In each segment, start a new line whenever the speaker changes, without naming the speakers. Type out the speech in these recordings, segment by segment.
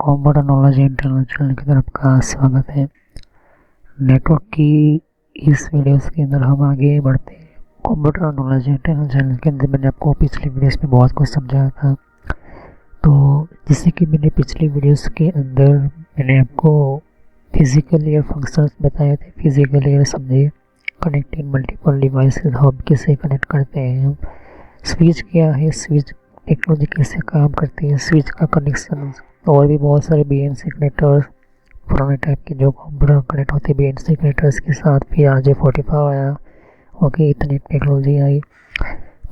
Computer knowledge internal channel की तरफ का स्वागत है। नेटवर्क की इस वीडियोस के अंदर हम आगे बढ़ते हैं। कंप्यूटर नॉलेज इंटरनल चैनल के अंदर मैंने आपको पिछली वीडियोस में बहुत कुछ समझाया था। तो जैसे कि मैंने पिछली वीडियोस के अंदर मैंने आपको फिजिकल लेयर फंक्शंस बताए थे। फिजिकल लेयर समझिए, कनेक्टिंग मल्टीपल डिवाइसेस, हम कैसे कनेक्ट करते हैं हम। स्विच क्या है, स्विच टेक्नोलॉजी कैसे काम करती है, स्विच का कनेक्शन और भी बहुत सारे BNC कनेक्टर्स पुराने टाइप के जो कंप्यूटर कनेक्ट होते हैं BNC कनेक्टर्स के साथ। फिर RJ45 आया, ओके, इतनी टेक्नोलॉजी आई।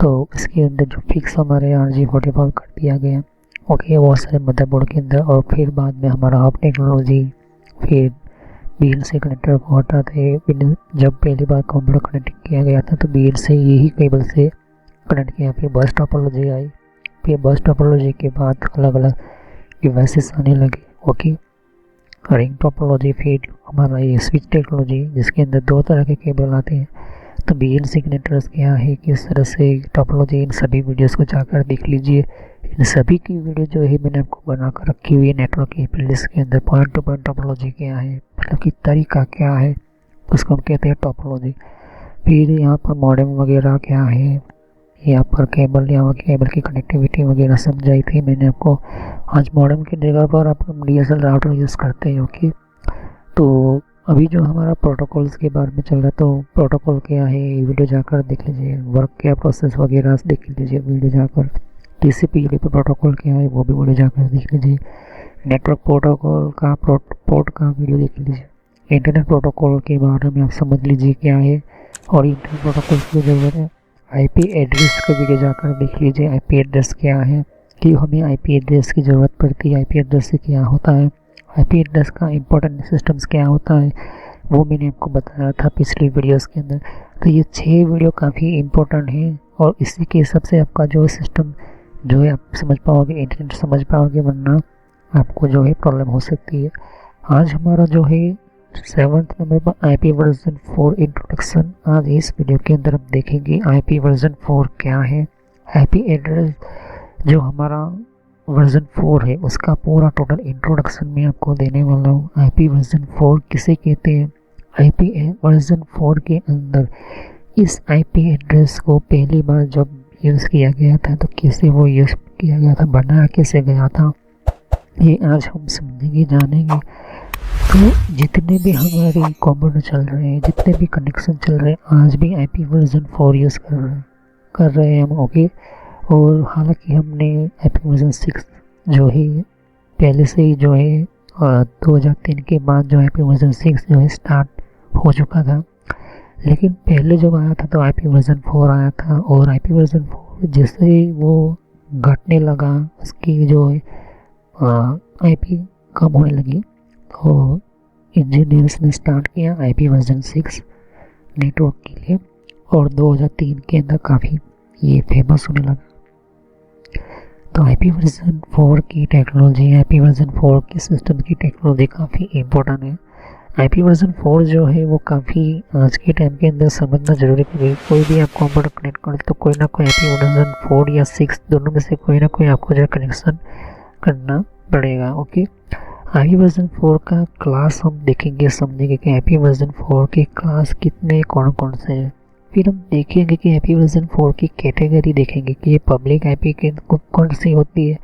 तो इसके अंदर जो फिक्स हमारे RJ45 कर दिया गया, ओके, बहुत सारे मदरबोर्ड के अंदर। और फिर बाद में हमारा हब टेक्नोलॉजी, फिर BNC कनेक्टर को हटाते। जब पहली बार कंप्यूटर कनेक्ट किया गया था तो BNC यही केबल से कनेक्ट किया। फिर बस टोपोलॉजी आई, फिर बस टोपोलॉजी के बाद अलग अलग डिवाइसेस आने लगे, ओके, रिंग टोपोलॉजी। फिर हमारा ये स्विच टेक्नोलॉजी जिसके अंदर दो तरह के केबल आते हैं। तो BNC कनेक्टर्स क्या है, किस तरह से टोपोलॉजी, इन सभी वीडियोस को जाकर देख लीजिए। इन सभी की वीडियो जो है मैंने आपको बनाकर रखी हुई है नेटवर्क की प्लेलिस्ट के अंदर। पॉइंट टू पॉइंट टोपोलॉजी क्या है, मतलब कि तरीका क्या है, उसको हम कहते हैं टोपोलॉजी। फिर यहाँ पर मॉडेम वगैरह क्या है, यहाँ पर केबल या केबल की कनेक्टिविटी वगैरह समझाई थी मैंने आपको। आज मॉडेम की जगह पर आप DSL राउटर यूज़ करते हैं, ओके। तो अभी जो हमारा प्रोटोकॉल्स के बारे में चल रहा है, तो प्रोटोकॉल क्या है वीडियो जाकर देख लीजिए। वर्क क्या प्रोसेस वगैरह देख लीजिए वीडियो जाकर। TCP/UDP प्रोटोकॉल क्या है वो भी वीडियो जाकर देख लीजिए। नेटवर्क प्रोटोकॉल का पोर्ट का वीडियो देख लीजिए। इंटरनेट प्रोटोकॉल के बारे में आप समझ लीजिए क्या है और इंटरनेट प्रोटोकॉल की ज़रूरत है। IP एड्रेस का वीडियो जाकर देख लीजिए। IP एड्रेस क्या है, कि हमें IP एड्रेस की ज़रूरत पड़ती है, IP एड्रेस से क्या होता है, IP एड्रेस का इम्पोर्टेंट सिस्टम्स क्या होता है, वो मैंने आपको बताया था पिछली वीडियोस के अंदर। तो ये 6 वीडियो काफ़ी इम्पोर्टेंट है और इसी के हिसाब से आपका जो सिस्टम जो है आप समझ पाओगे, इंटरनेट समझ पाओगे, वरना आपको जो है प्रॉब्लम हो सकती है। आज हमारा जो है 7th नंबर पर IP वर्जन 4 इंट्रोडक्शन। आज इस वीडियो के अंदर हम देखेंगे IP वर्जन 4 क्या है। IP एड्रेस जो हमारा वर्जन 4 है उसका पूरा टोटल इंट्रोडक्शन मैं आपको देने वाला हूँ। IP वर्जन 4 किसे कहते हैं, IP वर्जन 4 के अंदर इस IP एड्रेस को पहली बार जब यूज़ किया गया था तो कैसे वो यूज़ किया गया था, बनाया कैसे गया था, ये आज हम समझेंगे, जानेंगे। तो जितने भी हमारे कंप्यूटर चल रहे हैं, जितने भी कनेक्शन चल रहे हैं, आज भी IP वर्जन 4 यूज़ कर रहे हैं हम, ओके। और हालांकि हमने IP वर्जन 6 जो है पहले से ही जो है 2003 के बाद जो IP वर्जन 6 जो है स्टार्ट हो चुका था। लेकिन पहले जब आया था तो IP वर्जन 4 आया था। और IP वर्जन 4 जैसे ही वो घटने लगा, उसकी जो है IP कम होने लगी, तो इंजीनियर्स ने स्टार्ट किया IP वर्जन 6 नेटवर्क के लिए। और 2003 के अंदर काफ़ी ये फेमस होने लगा। तो IP वर्जन 4 की टेक्नोलॉजी, IP वर्जन 4 की सिस्टम की टेक्नोलॉजी काफ़ी इम्पोर्टेंट है। IP वर्जन 4 जो है वो काफ़ी आज के टाइम के अंदर समझना जरूरी है। कोई भी आप कंप्यूटर कनेक्ट करें तो कोई ना कोई IP वर्जन 4 या 6 दोनों में से कोई ना कोई आपको जो है कनेक्शन करना पड़ेगा, ओके। IP वर्जन 4 का क्लास हम देखेंगे, समझेंगे कि IP वर्जन 4 के क्लास कितने कौन कौन से हैं। फिर हम देखेंगे कि IP वर्जन 4 की कैटेगरी देखेंगे कि ये पब्लिक IP के कौन सी होती है,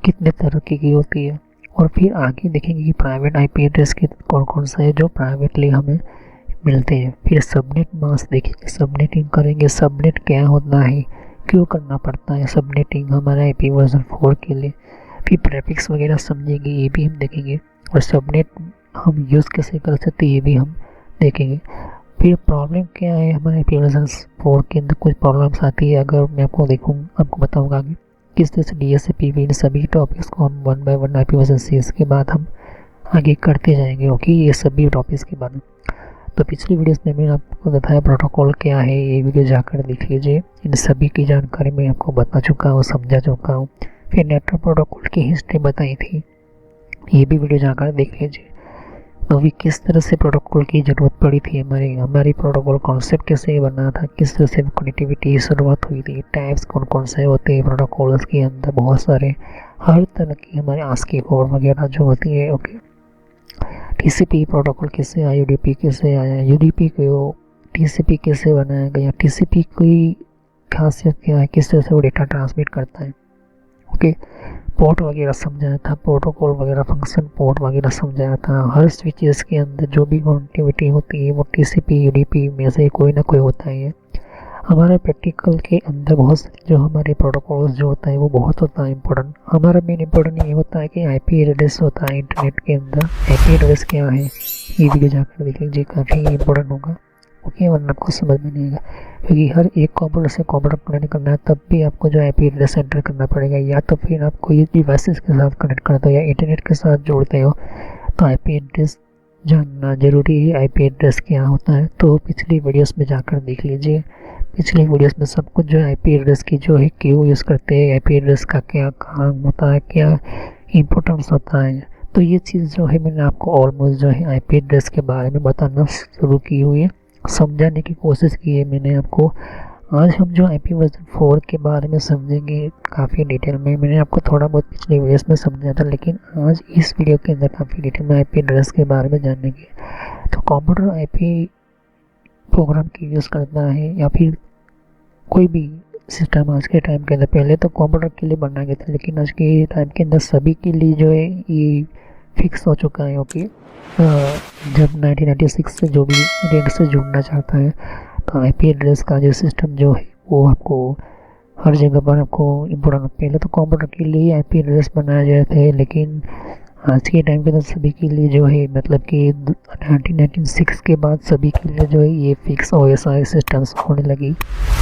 कितने तरह की होती है। और फिर आगे देखेंगे कि प्राइवेट IP एड्रेस के कौन कौन सा है जो प्राइवेटली हमें मिलते हैं। फिर सबनेट मास्क देखेंगे, सबनेटिंग करेंगे, सबनेट क्या होता है, क्यों करना पड़ता है सबनेटिंग हमारा IP वर्जन 4 के लिए। फिर प्रेफिक्स वगैरह समझेंगे, ये भी हम देखेंगे। और सबनेट हम यूज़ कैसे कर सकते हैं ये भी हम देखेंगे। फिर प्रॉब्लम क्या है हमारे IP वर्जन 4 के अंदर, कुछ प्रॉब्लम्स आती है अगर मैं आपको बताऊंगा कि किस तरह से DSCP इन सभी टॉपिक्स को हम 1 बाय 1 IP वर्जन 6 के बाद हम आगे करते जाएंगे, ओके, ये सभी टॉपिक्स के बारे में। तो पिछली वीडियोस में मैंने आपको बताया प्रोटोकॉल क्या है, ये वीडियो जाकर देख लीजिए। इन सभी की जानकारी मैं आपको बता चुका हूँ, समझा चुका हूँ। फिर नेटवर्क प्रोटोकॉल की हिस्ट्री बताई थी, ये भी वीडियो जाकर देख लीजिए। तो अभी किस तरह से प्रोटोकॉल की ज़रूरत पड़ी थी, हमारी प्रोटोकॉल कॉन्सेप्ट कैसे बना था, किस तरह से कनेक्टिविटी शुरुआत हुई थी, टाइप्स कौन कौन से होते हैं प्रोटोकॉल्स के अंदर, बहुत सारे हर तरह की हमारे आस्की कोड वगैरह जो होती है। ओके, टीसीपी प्रोटोकॉल कैसे आया, यूडीपी कैसे आया, यूडीपी को टीसीपी कैसे बनाया गया, टीसीपी की खासियत क्या है, किस तरह से वो डेटा ट्रांसमिट करता है। ओके, पोर्ट वगैरह समझाया था, प्रोटोकॉल वगैरह फंक्शन पोर्ट वगैरह समझाया था। हर स्विचेस के अंदर जो भी कनेक्टिविटी होती है वो टीसीपी यूडीपी में से कोई ना कोई होता ही है। हमारे प्रैक्टिकल के अंदर बहुत सारे जो हमारे प्रोटोकॉल्स जो होता है वो बहुत होता है इम्पोर्टेंट। हमारा मेन इम्पोर्टेंट ये होता है कि आईपी एड्रेस होता है इंटरनेट के अंदर। आईपी एड्रेस क्या है ये वीडियो जाकर देख लीजिए, काफ़ी इम्पोर्टेंट होगा। ओके, वरना आपको समझ में नहीं आएगा, क्योंकि हर एक कंप्यूटर से कंप्यूटर कनेक्ट करना है तब भी आपको जो आईपी एड्रेस एंटर करना पड़ेगा, या तो फिर आपको ये डिवाइसेस के साथ कनेक्ट करते हो या इंटरनेट के साथ जोड़ते हो तो आईपी एड्रेस जानना जरूरी है। आईपी एड्रेस क्या होता है तो पिछली वीडियोस में जाकर देख लीजिए। पिछली वीडियोस में सब कुछ जो है आईपी एड्रेस की जो है क्यों यूज़ करते हैं, आईपी एड्रेस का क्या काम होता है, क्या इम्पोर्टेंस होता है, तो ये चीज़ जो है मैंने आपको ऑलमोस्ट जो है आईपी एड्रेस के बारे में बताना शुरू की हुई है, समझाने की कोशिश की है मैंने आपको। आज हम जो आईपी वर्जन 4 के बारे में समझेंगे काफ़ी डिटेल में। मैंने आपको थोड़ा बहुत पिछले वीडियोस में समझाया था, लेकिन आज इस वीडियो के अंदर काफ़ी डिटेल में आईपी एड्रेस के बारे में जानेंगे। तो कंप्यूटर आईपी प्रोग्राम की यूज़ करता है या फिर कोई भी सिस्टम आज के टाइम के अंदर, पहले तो कंप्यूटर के लिए बनाया गया था लेकिन आज के टाइम के अंदर सभी के लिए जो है ये फिक्स हो चुका है। ओके, जब 1996 से जो भी इंटरनेट से जुड़ना चाहता है तो आईपी एड्रेस का जो सिस्टम जो है वो आपको हर जगह पर आपको इम्पोर्टेंट। पहले तो कंप्यूटर के लिए आईपी एड्रेस बनाए गए थे, लेकिन आज के टाइम के अंदर सभी के लिए जो है मतलब कि 1996 के बाद सभी के लिए जो है ये फिक्स ओएसआई सिस्टम्स होने लगी,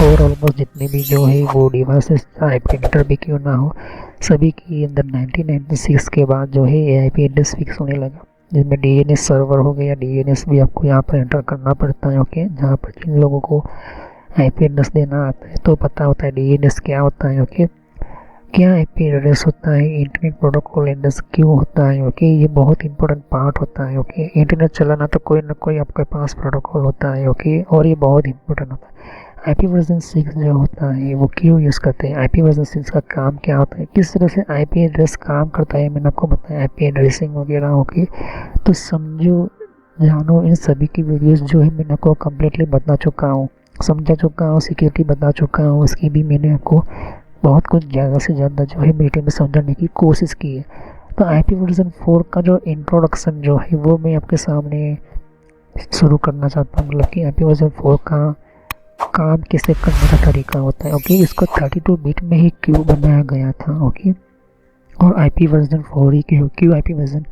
और ऑलमोस्ट जितने भी जो है वो डिवाइसेस चाहे प्रिंटर भी क्यों ना हो सभी के अंदर 1996 के बाद जो है आईपी एड्रेस फिक्स होने लगा, जिसमें डीएनएस सर्वर हो गया। डीएनएस भी आपको यहाँ पर एंटर करना पड़ता है। ओके, जहाँ पर जिन लोगों को आईपी एड्रेस देना आता है तो पता होता है डीएनएस क्या होता है। ओके, क्या आईपी एड्रेस होता है, इंटरनेट प्रोटोकॉल एड्रेस क्यों होता है। ओके, ये बहुत इंपॉर्टेंट पार्ट होता है। ओके, इंटरनेट चलाना तो कोई ना कोई आपके पास प्रोटोकॉल होता है। ओके, और ये बहुत इंपॉर्टेंट होता है। आईपी वर्जन 6 जो होता है वो क्यों यूज़ करते हैं, आईपी वर्जन 6 का काम क्या होता है, किस तरह से आईपी एड्रेस काम करता है, मैंने आपको बताया आईपी एड्रेसिंग वगैरह। ओके, तो समझो जानो इन सभी की वीडियोस जो है मैंने आपको कम्प्लीटली बता चुका हूँ, समझा चुका हूँ, सिक्योरिटी बता चुका हूँ, उसकी भी मैंने आपको बहुत कुछ ज़्यादा से ज़्यादा जो है मीटिंग में समझाने की कोशिश की है। तो आईपी वर्जन 4 का जो इंट्रोडक्शन जो है वो मैं आपके सामने शुरू करना चाहता हूँ, मतलब कि आईपी वर्जन 4 का काम कैसे करने का तरीका होता है। ओके, इसको 32 बिट में ही क्यों बनाया गया था। ओके, और आईपी वर्जन 4 ही क्यों आईपी वर्जन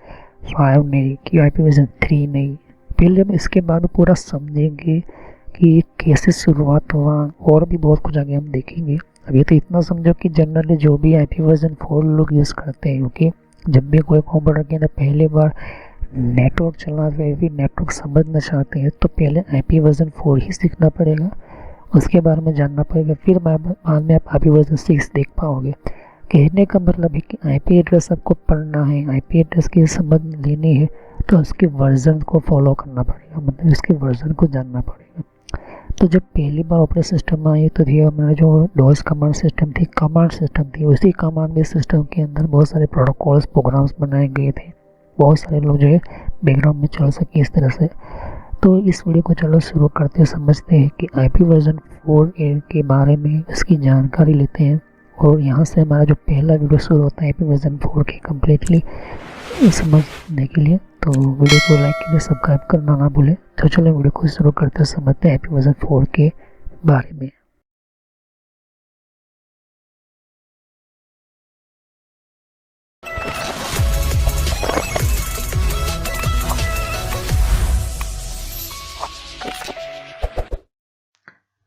5 नहीं, क्यों आईपी वर्जन 3 नहीं, पहले हम इसके बारे में पूरा समझेंगे कि कैसे शुरुआत हुआ, और भी बहुत कुछ आगे हम देखेंगे। अभी तो इतना समझो कि जनरली जो भी आईपी वर्जन 4 लोग यूज़ करते हैं, ओके, जब भी कोई कंप्यूटर के अंदर पहले बार नेटवर्क चला रहे फिर नेटवर्क समझना चाहते हैं तो पहले आईपी वर्जन 4 ही सीखना पड़ेगा, उसके बारे में जानना पड़ेगा, फिर बाद में आप आईपी वर्जन 6 देख पाओगे। कहने का मतलब है कि आईपी एड्रेस आपको पढ़ना है, आईपी एड्रेस की समझ लेनी है तो उसके वर्जन को फॉलो करना पड़ेगा, मतलब इसके वर्जन को जानना पड़ेगा। तो जब पहली बार ऑपरेटिंग सिस्टम आई तो थी हमारा जो डॉस कमांड सिस्टम थी, उसी कमांड बेस सिस्टम के अंदर बहुत सारे प्रोटोकॉल्स प्रोग्राम्स बनाए गए थे, बहुत सारे लोग जो है बैकग्राउंड में चल सके इस तरह से। तो इस वीडियो को चलो शुरू करते समझते हैं कि आईपी वर्जन 4 के बारे में इसकी जानकारी लेते हैं, और यहाँ से हमारा जो पहला वीडियो शुरू होता है आईपी वर्जन 4 के कम्प्लीटली समझने के लिए। तो वीडियो को लाइक कीजिए, सब्सक्राइब करना ना भूलें। तो चलो वीडियो को शुरू करते समझते हैं आईपी वर्जन 4 के बारे में।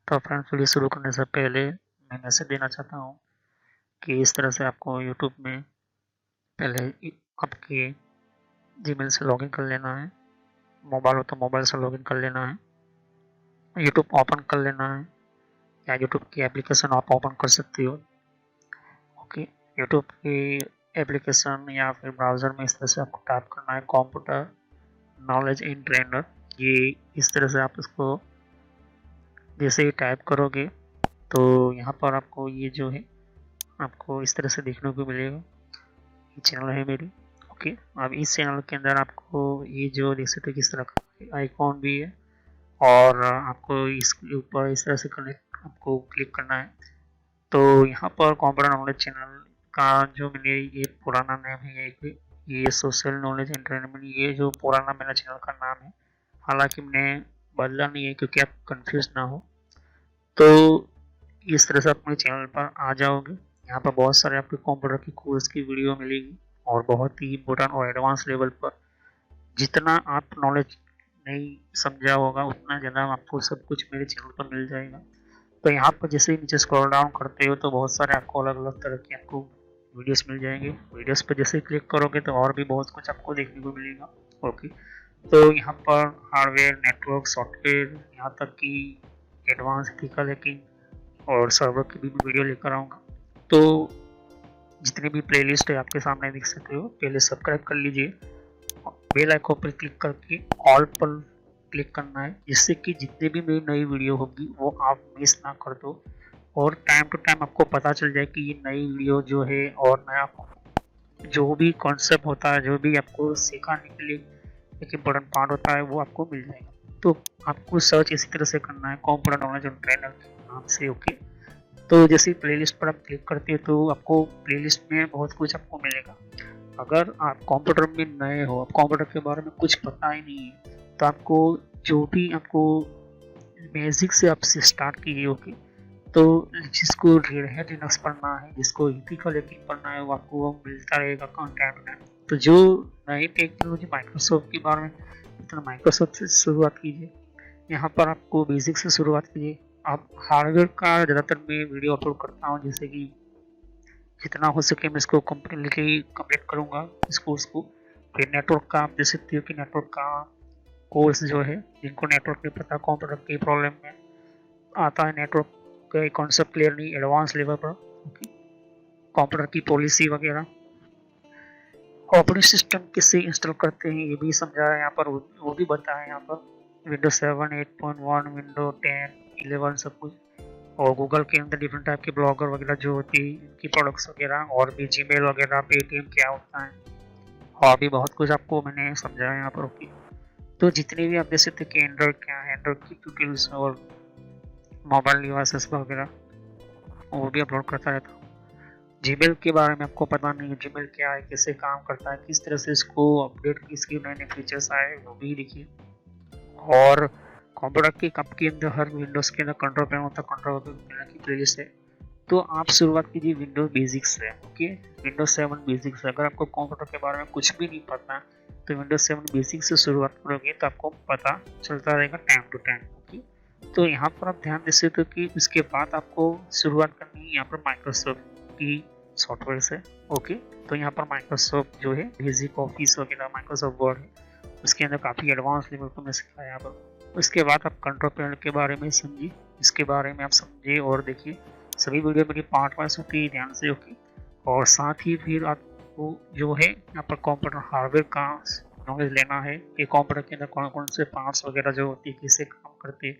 तो फ्रेंड्स, वीडियो शुरू करने से पहले मैं मैसेज देना चाहता हूँ कि इस तरह से आपको यूट्यूब में पहले आपके जीमेल से लॉगिन कर लेना है, मोबाइल हो तो मोबाइल से लॉगिन कर लेना है, यूट्यूब ओपन कर लेना है, या यूट्यूब की एप्लीकेशन आप ओपन कर सकती हो। ओके, यूट्यूब की एप्लीकेशन या फिर ब्राउज़र में इस तरह से आपको टाइप करना है नॉलेज इन ट्रेनर, ये इस तरह से आप इसको जैसे ही टाइप करोगे तो यहाँ पर आपको ये जो है आपको इस तरह से देखने को मिलेगा। ये चैनल है मेरी। ओके, अब इस चैनल के अंदर आपको ये जो देख सकते हो किस तरह का आइकॉन भी है और आपको इसके ऊपर इस तरह से कनेक्ट आपको क्लिक करना है। तो यहाँ पर कंप्यूटर नॉलेज चैनल का जो मैंने ये पुराना नाम है ये सोशल नॉलेज एंटरटेनमेंट, ये जो पुराना मेरा चैनल का नाम है, हालांकि मैंने बदला नहीं है क्योंकि आप कंफ्यूज ना हो। तो इस तरह से आप मेरे चैनल पर आ जाओगे। यहाँ पर बहुत सारे आपके कंप्यूटर की कोर्स की वीडियो मिलेगी और बहुत ही इम्पोर्टेंट और एडवांस लेवल पर जितना आप नॉलेज नहीं समझा होगा उतना ज़्यादा आपको सब कुछ मेरे चैनल पर मिल जाएगा। तो यहाँ पर जैसे ही नीचे स्क्रॉल डाउन करते हो तो बहुत सारे आपको अलग अलग तरह की आपको वीडियोस मिल जाएंगे। वीडियोस पर जैसे क्लिक करोगे तो और भी बहुत कुछ आपको देखने को मिलेगा। ओके, तो यहाँ पर हार्डवेयर, नेटवर्क, सॉफ्टवेयर, यहाँ तक कि एडवांस एथिकल हैकिंग और सर्वर की भी वीडियो लेकर आऊँगा। तो जितने भी प्लेलिस्ट है आपके सामने देख सकते हो, पहले सब्सक्राइब कर लीजिए। बेल आइकन पर क्लिक करके ऑल पर क्लिक करना है, जिससे कि जितने भी मेरी नई वीडियो होगी वो आप मिस ना कर दो और टाइम टू टाइम आपको पता चल जाए कि ये नई वीडियो जो है और नया जो भी कॉन्सेप्ट होता है, जो भी आपको सिखाने के लिए एक इम्पोर्टेंट पार्ट होता है, वो आपको मिल जाएगा। तो आपको सर्च इसी तरह से करना है कंप्यूटर नॉलेज और ट्रेनर के नाम से। ओके, तो जैसे प्लेलिस्ट पर आप क्लिक करते हैं तो आपको प्लेलिस्ट में बहुत कुछ आपको मिलेगा। अगर आप कंप्यूटर में नए हो, आप कंप्यूटर के बारे में कुछ पता ही नहीं है, तो आपको जो भी आपको बेसिक से आपसे स्टार्ट कीजिए। ओके, तो जिसको रेड हैट लिनक्स पढ़ना है, जिसको एथिकल हैकिंग पढ़ना है, वो आपको वो मिलता रहेगा कंटेंट में। तो जो नई टेक्नोलॉजी माइक्रोसॉफ्ट के बारे में, तो माइक्रोसॉफ्ट से शुरुआत कीजिए। यहाँ पर आपको बेसिक से शुरुआत कीजिए। आप हार्डवेयर का ज़्यादातर मैं वीडियो अपलोड करता हूँ, जैसे कि जितना हो सके मैं इसको कम्प्लीटली कंप्लीट करूँगा इस कोर्स को। फिर नेटवर्क का आप देख सकते हो कि नेटवर्क का कोर्स जो है, जिनको नेटवर्क नहीं पता, कंप्यूटर की प्रॉब्लम में आता है, नेटवर्क का कॉन्सेप्ट क्लियर नहीं, एडवांस लेवल पर कंप्यूटर की पॉलिसी वगैरह, ऑपरेटिंग सिस्टम किससे इंस्टॉल करते हैं ये भी समझा है यहाँ पर, वो भी बताया है यहाँ पर। विंडोज 7, 8.1, विंडो 10, 11 सब कुछ। और गूगल के अंदर डिफरेंट टाइप के ब्लॉगर वगैरह जो होती है, इनकी प्रोडक्ट्स वगैरह, और भी जीमेल वगैरह, पेटीएम क्या होता है, और भी बहुत कुछ आपको मैंने समझाया यहाँ पर। ओके, तो जितने भी आप देख सकते हैं कि एंड्रॉइड क्या है, एंड्रॉइड की ट्यूटोरियल्स और मोबाइल डिवाइसेस वगैरह वो भी अपलोड करता रहता हूँ। जीमेल के बारे में आपको पता नहीं है, जीमेल क्या है, कैसे काम करता है, किस तरह से इसको अपडेट, इसके नए नए फीचर्स आए, वो भी देखिए। और कंप्यूटर के कप के अंदर हर विंडोज़ के अंदर कंट्रोल पैनल होता है, कंट्रोल पैनल की प्लेलिस्ट है। तो आप शुरुआत कीजिए विंडोज बेसिक्स से। Okay, Windows 7 basics. अगर आपको कंप्यूटर के बारे में कुछ भी नहीं पता तो विंडोज 7 बेसिक्स से शुरुआत करोगे तो आपको पता चलता रहेगा टाइम टू टाइम। ओके, तो यहाँ पर आप ध्यान दे सकते हो कि उसके बाद आपको शुरुआत करनी है यहाँ पर माइक्रोसॉफ्ट की सॉफ्टवेयर से। ओके, तो यहाँ पर माइक्रोसॉफ्ट जो है बेसिक ऑफिस वगैरह, माइक्रोसॉफ्ट वर्ड है, उसके अंदर काफ़ी एडवांस लेवल पर मैं सिखाया यहाँ पर। उसके बाद आप कंट्रोल पैनल के बारे में समझिए, इसके बारे में आप समझिए और देखिए। सभी वीडियो मेरी पार्ट वाइज होती है, ध्यान से। ओके, और साथ ही फिर आपको जो है यहाँ पर कंप्यूटर हार्डवेयर का नॉलेज लेना है कि कंप्यूटर के अंदर कौन कौन से पार्ट्स वगैरह जो होती है, किससे काम करते हैं,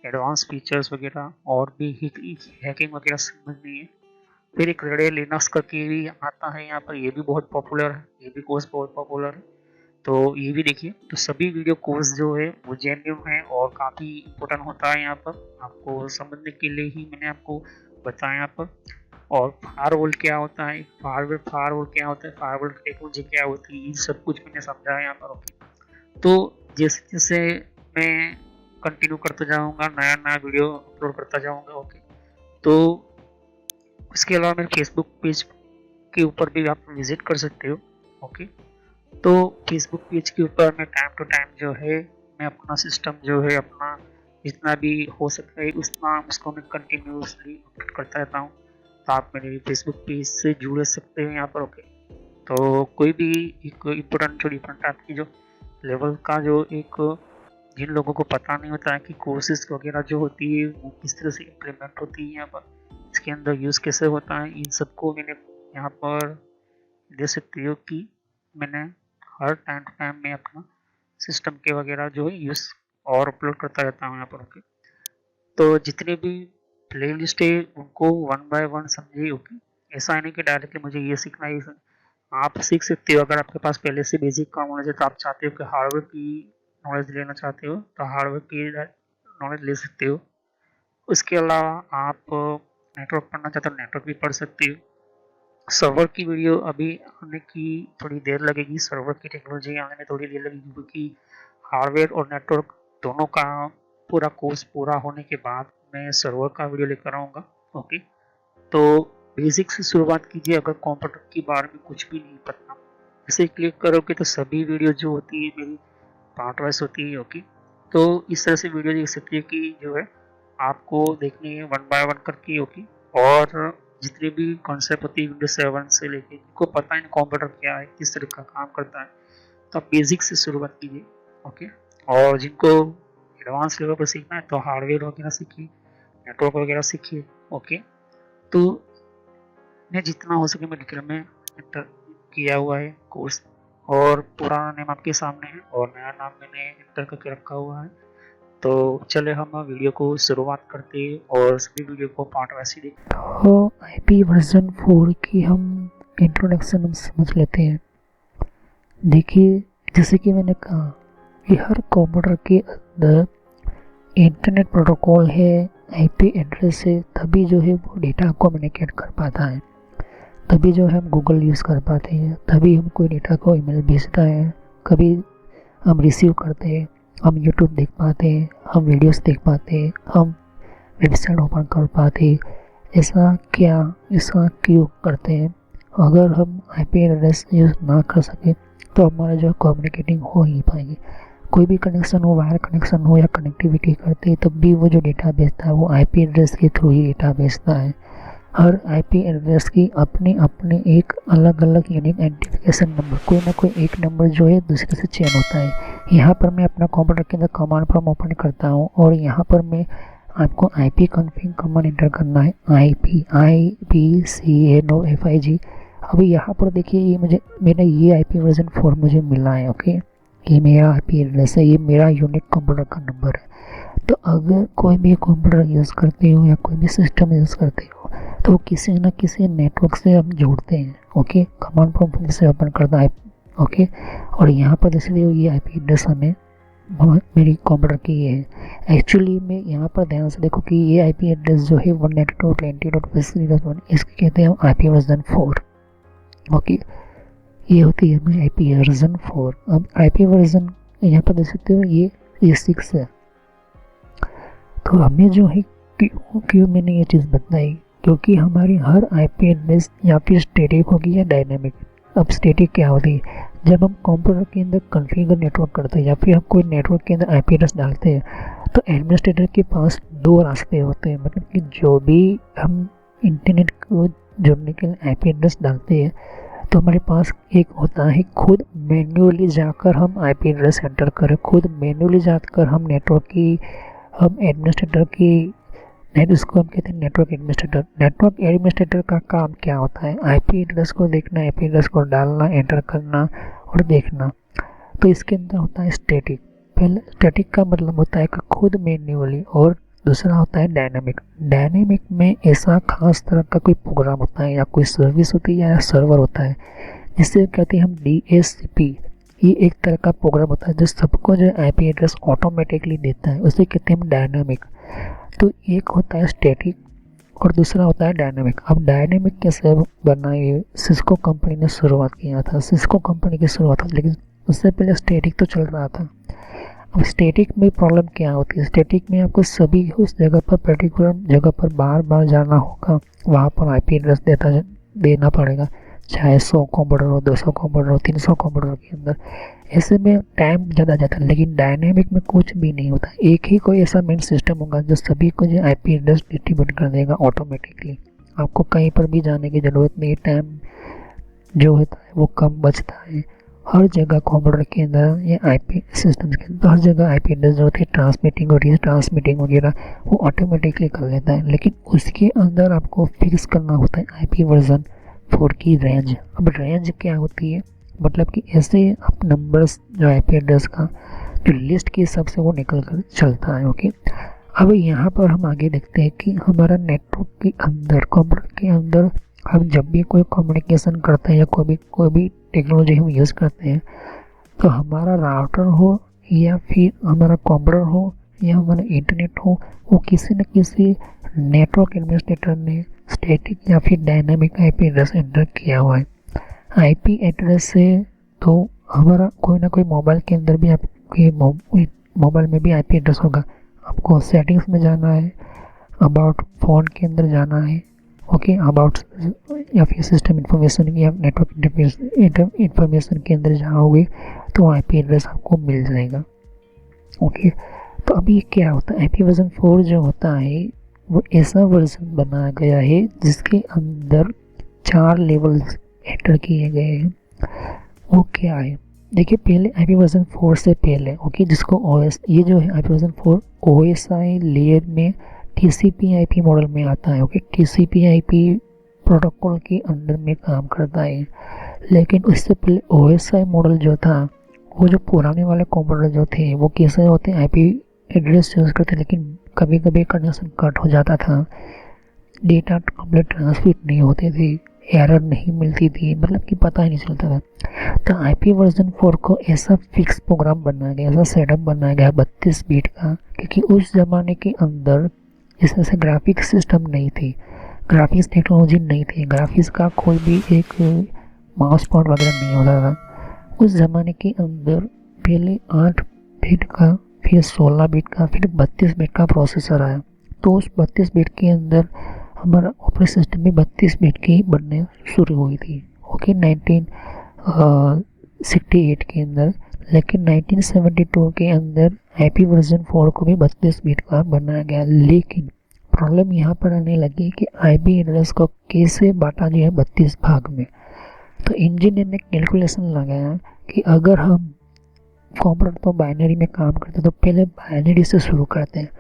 एडवांस फीचर्स वगैरह, और भी हैकिंग वगैरह समझनी है। फिर एक रेड लिनक्स करके भी आता है यहाँ पर, ये भी बहुत पॉपुलर है, ये भी कोर्स बहुत पॉपुलर है, तो ये भी देखिए। तो सभी वीडियो कोर्स जो है वो जेन्युइन है और काफ़ी इम्पोर्टेंट होता है यहाँ पर, आपको समझने के लिए ही मैंने आपको बताया यहाँ पर। और फायरवॉल क्या होता है, फायरवॉल क्या होता है, फायरवॉल टेक्नोलॉजी क्या होती है, ये सब कुछ मैंने समझाया यहाँ पर। ओके, तो जैसे जैसे मैं कंटिन्यू करता जाऊँगा, नया नया वीडियो अपलोड करता जाऊँगा। ओके, तो उसके अलावा मेरे फेसबुक पेज के ऊपर भी आप विजिट कर सकते हो। ओके, तो फेसबुक पेज के ऊपर मैं टाइम टू टाइम जो है मैं अपना सिस्टम जो है अपना जितना भी हो सकता है उतना उसको मैं कंटिन्यूसली अपडेट करता रहता हूँ। तो आप मेरे फेसबुक पेज से जुड़ सकते हैं यहाँ पर। ओके, तो कोई भी एक इम्पोर्टेंट जो डिफरेंट टाइप की जो लेवल का जो एक जिन लोगों को पता नहीं होता है कि कोर्सेज वगैरह जो होती है वो किस तरह से इम्प्लीमेंट होती है यहाँ पर, इसके अंदर यूज़ कैसे होता है, इन सबको मैंने यहाँ पर दे सकती हो कि मैंने हर टाइम टू टाइम में अपना सिस्टम के वगैरह जो है यूज़ और अपलोड करता रहता हूँ यहाँ पर। ओके, तो जितने भी प्ले लिस्ट है उनको वन बाय वन समझिए। ओके, ऐसा नहीं कि डायरेक्टली मुझे ये सीखना है, आप सीख सकते हो। अगर आपके पास पहले से बेसिक का नॉलेज है तो आप चाहते हो कि हार्डवेयर की नॉलेज लेना चाहते हो तो हार्डवेयर की नॉलेज ले सकते हो। उसके अलावा आप नेटवर्क पढ़ना चाहते हो नेटवर्क भी पढ़ सकते हो। सर्वर की वीडियो अभी आने की थोड़ी देर लगेगी, सर्वर की टेक्नोलॉजी आने में थोड़ी देर लगेगी, क्योंकि हार्डवेयर और नेटवर्क दोनों का पूरा कोर्स पूरा होने के बाद मैं सर्वर का वीडियो लेकर आऊँगा। ओके, तो बेसिक से शुरुआत कीजिए। अगर कंप्यूटर के बारे में कुछ भी नहीं पता, इसे क्लिक करोगे तो सभी वीडियो जो होती है मेरी पार्ट वाइज होती है। ओके, तो इस तरह से वीडियो देख सकती है कि जो है आपको देखनी है वन बाय वन करके। ओके, और जितने भी कॉन्सेप्ट होती है विंडोज 7 से लेके, जिनको पता है कंप्यूटर क्या है, किस तरह का काम करता है, तो आप बेसिक से शुरुआत कीजिए। ओके, और जिनको एडवांस लेवल पर सीखना है तो हार्डवेयर वगैरह सीखिए, नेटवर्क वगैरह सीखिए। ओके, तो मैं जितना हो सके मैं डिटेल में एंटर किया हुआ है कोर्स, और पुराना नेम आपके सामने है और नया नाम मैंने एंटर करके रखा हुआ है। तो चले हम वीडियो को शुरुआत करते हैं और सभी वीडियो को पार्ट वाइज ही देखते हैं। तो आईपी वर्जन 4 की हम इंट्रोडक्शन हम समझ लेते हैं। देखिए, जैसे कि मैंने कहा कि हर कंप्यूटर के अंदर इंटरनेट प्रोटोकॉल है, आईपी एड्रेस है, तभी जो है वो डेटा कम्युनिकेट कर पाता है, तभी जो है हम गूगल यूज़ कर पाते हैं, तभी हम कोई डेटा को ईमेल भेजता है, कभी हम रिसीव करते हैं, हम यूट्यूब देख पाते हैं, हम वीडियोस देख पाते हैं, हम वेबसाइट ओपन कर पाते हैं। ऐसा क्यों करते हैं? अगर हम आईपी एड्रेस यूज़ ना कर सके तो हमारा जो कम्युनिकेटिंग हो ही पाएगी। कोई भी कनेक्शन हो, वायर कनेक्शन हो या कनेक्टिविटी करते हैं, तब भी वो जो डेटा भेजता है वो आईपी एड्रेस के थ्रू ही डेटा भेजता है। हर आईपी एड्रेस की अपनी एक अलग अलग यूनिक आइडेंटिफिकेशन नंबर, कोई ना कोई एक नंबर जो है दूसरे से चेंज होता है। यहाँ पर मैं अपना कंप्यूटर के अंदर कमांड प्रॉम्प्ट ओपन करता हूँ और यहाँ पर मैं आपको आईपी कॉन्फ़िग कमांड एंटर करना है, IPCNOFIG। अभी यहाँ पर देखिए ये मेरा ये आईपी वर्जन 4 मुझे मिला है। ओके, ये मेरा आईपी एड्रेस है, ये मेरा यूनिक कंप्यूटर का नंबर है। तो अगर कोई भी कंप्यूटर यूज़ करते हो या कोई भी सिस्टम यूज़ करते हो तो किसी न किसी नेटवर्क से हम जोड़ते हैं। ओके, कमांड प्रॉम्प्ट से ओपन करता है। ओके, और यहाँ पर जैसे ये आईपी एड्रेस हमें मेरी कंप्यूटर की ये है। एक्चुअली में यहाँ पर ध्यान से देखो कि ये आईपी एड्रेस जो है 192.20.1 इसके कहते हैं आईपी वर्जन 4। ओके, ये होती है मेरी आईपी वर्जन 4। अब आईपी वर्जन यहाँ पर देख सकते हो ये 6 है। तो हमें जो है क्यों मैंने ये चीज़ बताई, क्योंकि हमारी हर आईपी एड्रेस या फिर स्टैटिक होगी या डायनेमिक। अब स्टैटिक क्या होती है? जब हम कंप्यूटर के अंदर कॉन्फ़िगर नेटवर्क करते हैं या फिर हम कोई नेटवर्क के अंदर आईपी एड्रेस डालते हैं तो एडमिनिस्ट्रेटर के पास दो रास्ते होते हैं। मतलब कि जो भी हम इंटरनेट को जोड़ने के लिए आईपी एड्रेस डालते हैं तो हमारे पास एक होता है खुद मैन्युअली जाकर हम आईपी एड्रेस एंटर करें, खुद मैन्युअली जाकर हम हम एडमिनिस्ट्रेटर की उसको हम कहते हैं नेटवर्क एडमिनिस्ट्रेटर। नेटवर्क एडमिनिस्ट्रेटर का काम क्या होता है? आईपी एड्रेस को देखना, आईपी एड्रेस को डालना, एंटर करना और देखना। तो इसके अंदर होता है स्टैटिक। पहले स्टैटिक का मतलब होता है कि खुद मैन्युअली, और दूसरा होता है डायनामिक। डायनामिक में ऐसा खास तरह का कोई प्रोग्राम होता है या कोई सर्विस होती है या सर्वर होता है जिससे कहते हैं हम DHCP। ये एक तरह का प्रोग्राम होता है जो सबको जो आईपी एड्रेस ऑटोमेटिकली देता है, उसे कहते हैं हम डायनामिक। तो एक होता है स्टैटिक और दूसरा होता है डायनामिक। अब डायनामिक कैसे बनाई? सिस्को कंपनी ने शुरुआत किया था, सिस्को कंपनी की शुरुआत हुई, लेकिन उससे पहले स्टैटिक तो चल रहा था। अब स्टैटिक में प्रॉब्लम क्या होती है? स्टैटिक में आपको सभी उस जगह पर पर्टिकुलर जगह पर बार बार जाना होगा, वहाँ पर आईपी एड्रेस देना पड़ेगा, चाहे 100 कंप्यूटर हो, 200 कंप्यूटर हो, 300 कंप्यूटर के अंदर। ऐसे में टाइम ज़्यादा जाता है। लेकिन डायनेमिक में कुछ भी नहीं होता, एक ही कोई ऐसा मेन सिस्टम होगा जो सभी को जो आईपी एड्रेस डिस्ट्रीब्यूट कर देगा ऑटोमेटिकली। आपको कहीं पर भी जाने की ज़रूरत नहीं, टाइम जो होता है वो कम बचता है। हर जगह कंप्यूटर के अंदर या आईपी सिस्टम के अंदर हर जगह आईपी एड्रेस जो होती है ट्रांसमिटिंग और रीट्रांसमिटिंग वगैरह वो ऑटोमेटिकली कर लेता है। लेकिन उसके अंदर आपको फिक्स करना होता है आईपी वर्जन 4 की रेंज। अब रेंज क्या होती है? मतलब कि ऐसे आप नंबर्स जो आईपी एड्रेस का जो लिस्ट के हिसाब से वो निकल कर चलता है। ओके, अब यहाँ पर हम आगे देखते हैं कि हमारा नेटवर्क के अंदर, कंप्यूटर के अंदर हम जब भी कोई कम्युनिकेशन करते हैं या कोई भी टेक्नोलॉजी हम यूज़ करते हैं, तो हमारा राउटर हो या फिर हमारा कंप्यूटर हो या हमारा इंटरनेट हो, वो किसी न किसी नेटवर्क एडमिनिस्ट्रेटर ने स्टैटिक या फिर डायनामिक आईपी एड्रेस एंटर किया हुआ है। आईपी एड्रेस से तो हमारा कोई ना कोई मोबाइल के अंदर भी आपके मोबाइल में भी आईपी एड्रेस होगा। आपको सेटिंग्स में जाना है, अबाउट फ़ोन के अंदर जाना है, ओके, अबाउट या फिर सिस्टम इंफॉर्मेशन या नेटवर्क इंफॉर्मेशन के अंदर जाओगे तो आईपी एड्रेस आपको मिल जाएगा। ओके, तो अभी क्या होता है, आईपी वर्जन 4 जो होता है वो ऐसा वर्जन बनाया गया है जिसके अंदर 4 लेवल्स एंटर किए गए हैं। वो क्या है, देखिए पहले आईपी वर्जन 4 से पहले, ओके, जिसको ओएस, ये जो है आईपी वर्जन 4 ओएसआई लेयर में टीसीपी आईपी मॉडल में आता है। ओके, टीसीपी आईपी प्रोटोकॉल के अंडर में काम करता है। लेकिन उससे पहले ओएसआई मॉडल जो था, वो जो पुराने वाले कंप्यूटर जो थे वो कैसे होते हैं, आईपी एड्रेस यूज़ करते, लेकिन कभी कभी कनेक्शन कट हो जाता था, डेटा कंप्लीट ट्रांसफर नहीं होते थे, एरर नहीं मिलती थी, मतलब कि पता ही नहीं चलता था। तो आईपी वर्जन 4 को ऐसा फिक्स प्रोग्राम बनाया गया, ऐसा सेटअप बनाया गया 32 बिट का, क्योंकि उस ज़माने के अंदर इस तरह से ग्राफिक्स सिस्टम नहीं थी, ग्राफिक्स टेक्नोलॉजी नहीं थी, ग्राफिक्स का कोई भी एक माउस पॉइंट वगैरह नहीं होता था। उस ज़माने के अंदर पहले 8 बिट का, फिर 16 बिट का, फिर 32 बिट का प्रोसेसर आया। तो उस 32 बिट के अंदर हमारा ऑपरेटिंग सिस्टम भी 32 बिट की बनने शुरू हुई थी। ओके, 1968 के अंदर, लेकिन 1972 के अंदर आईपी वर्जन 4 को भी 32 बिट का बनाया गया। लेकिन प्रॉब्लम यहाँ पर आने लगी कि आईपी एड्रेस को कैसे बांटा जाए 32 भाग में। तो इंजीनियर ने कैलकुलेशन लगाया कि अगर हम कंप्यूटर तो बाइनरी में काम करते हैं तो पहले बाइनरी से शुरू करते हैं।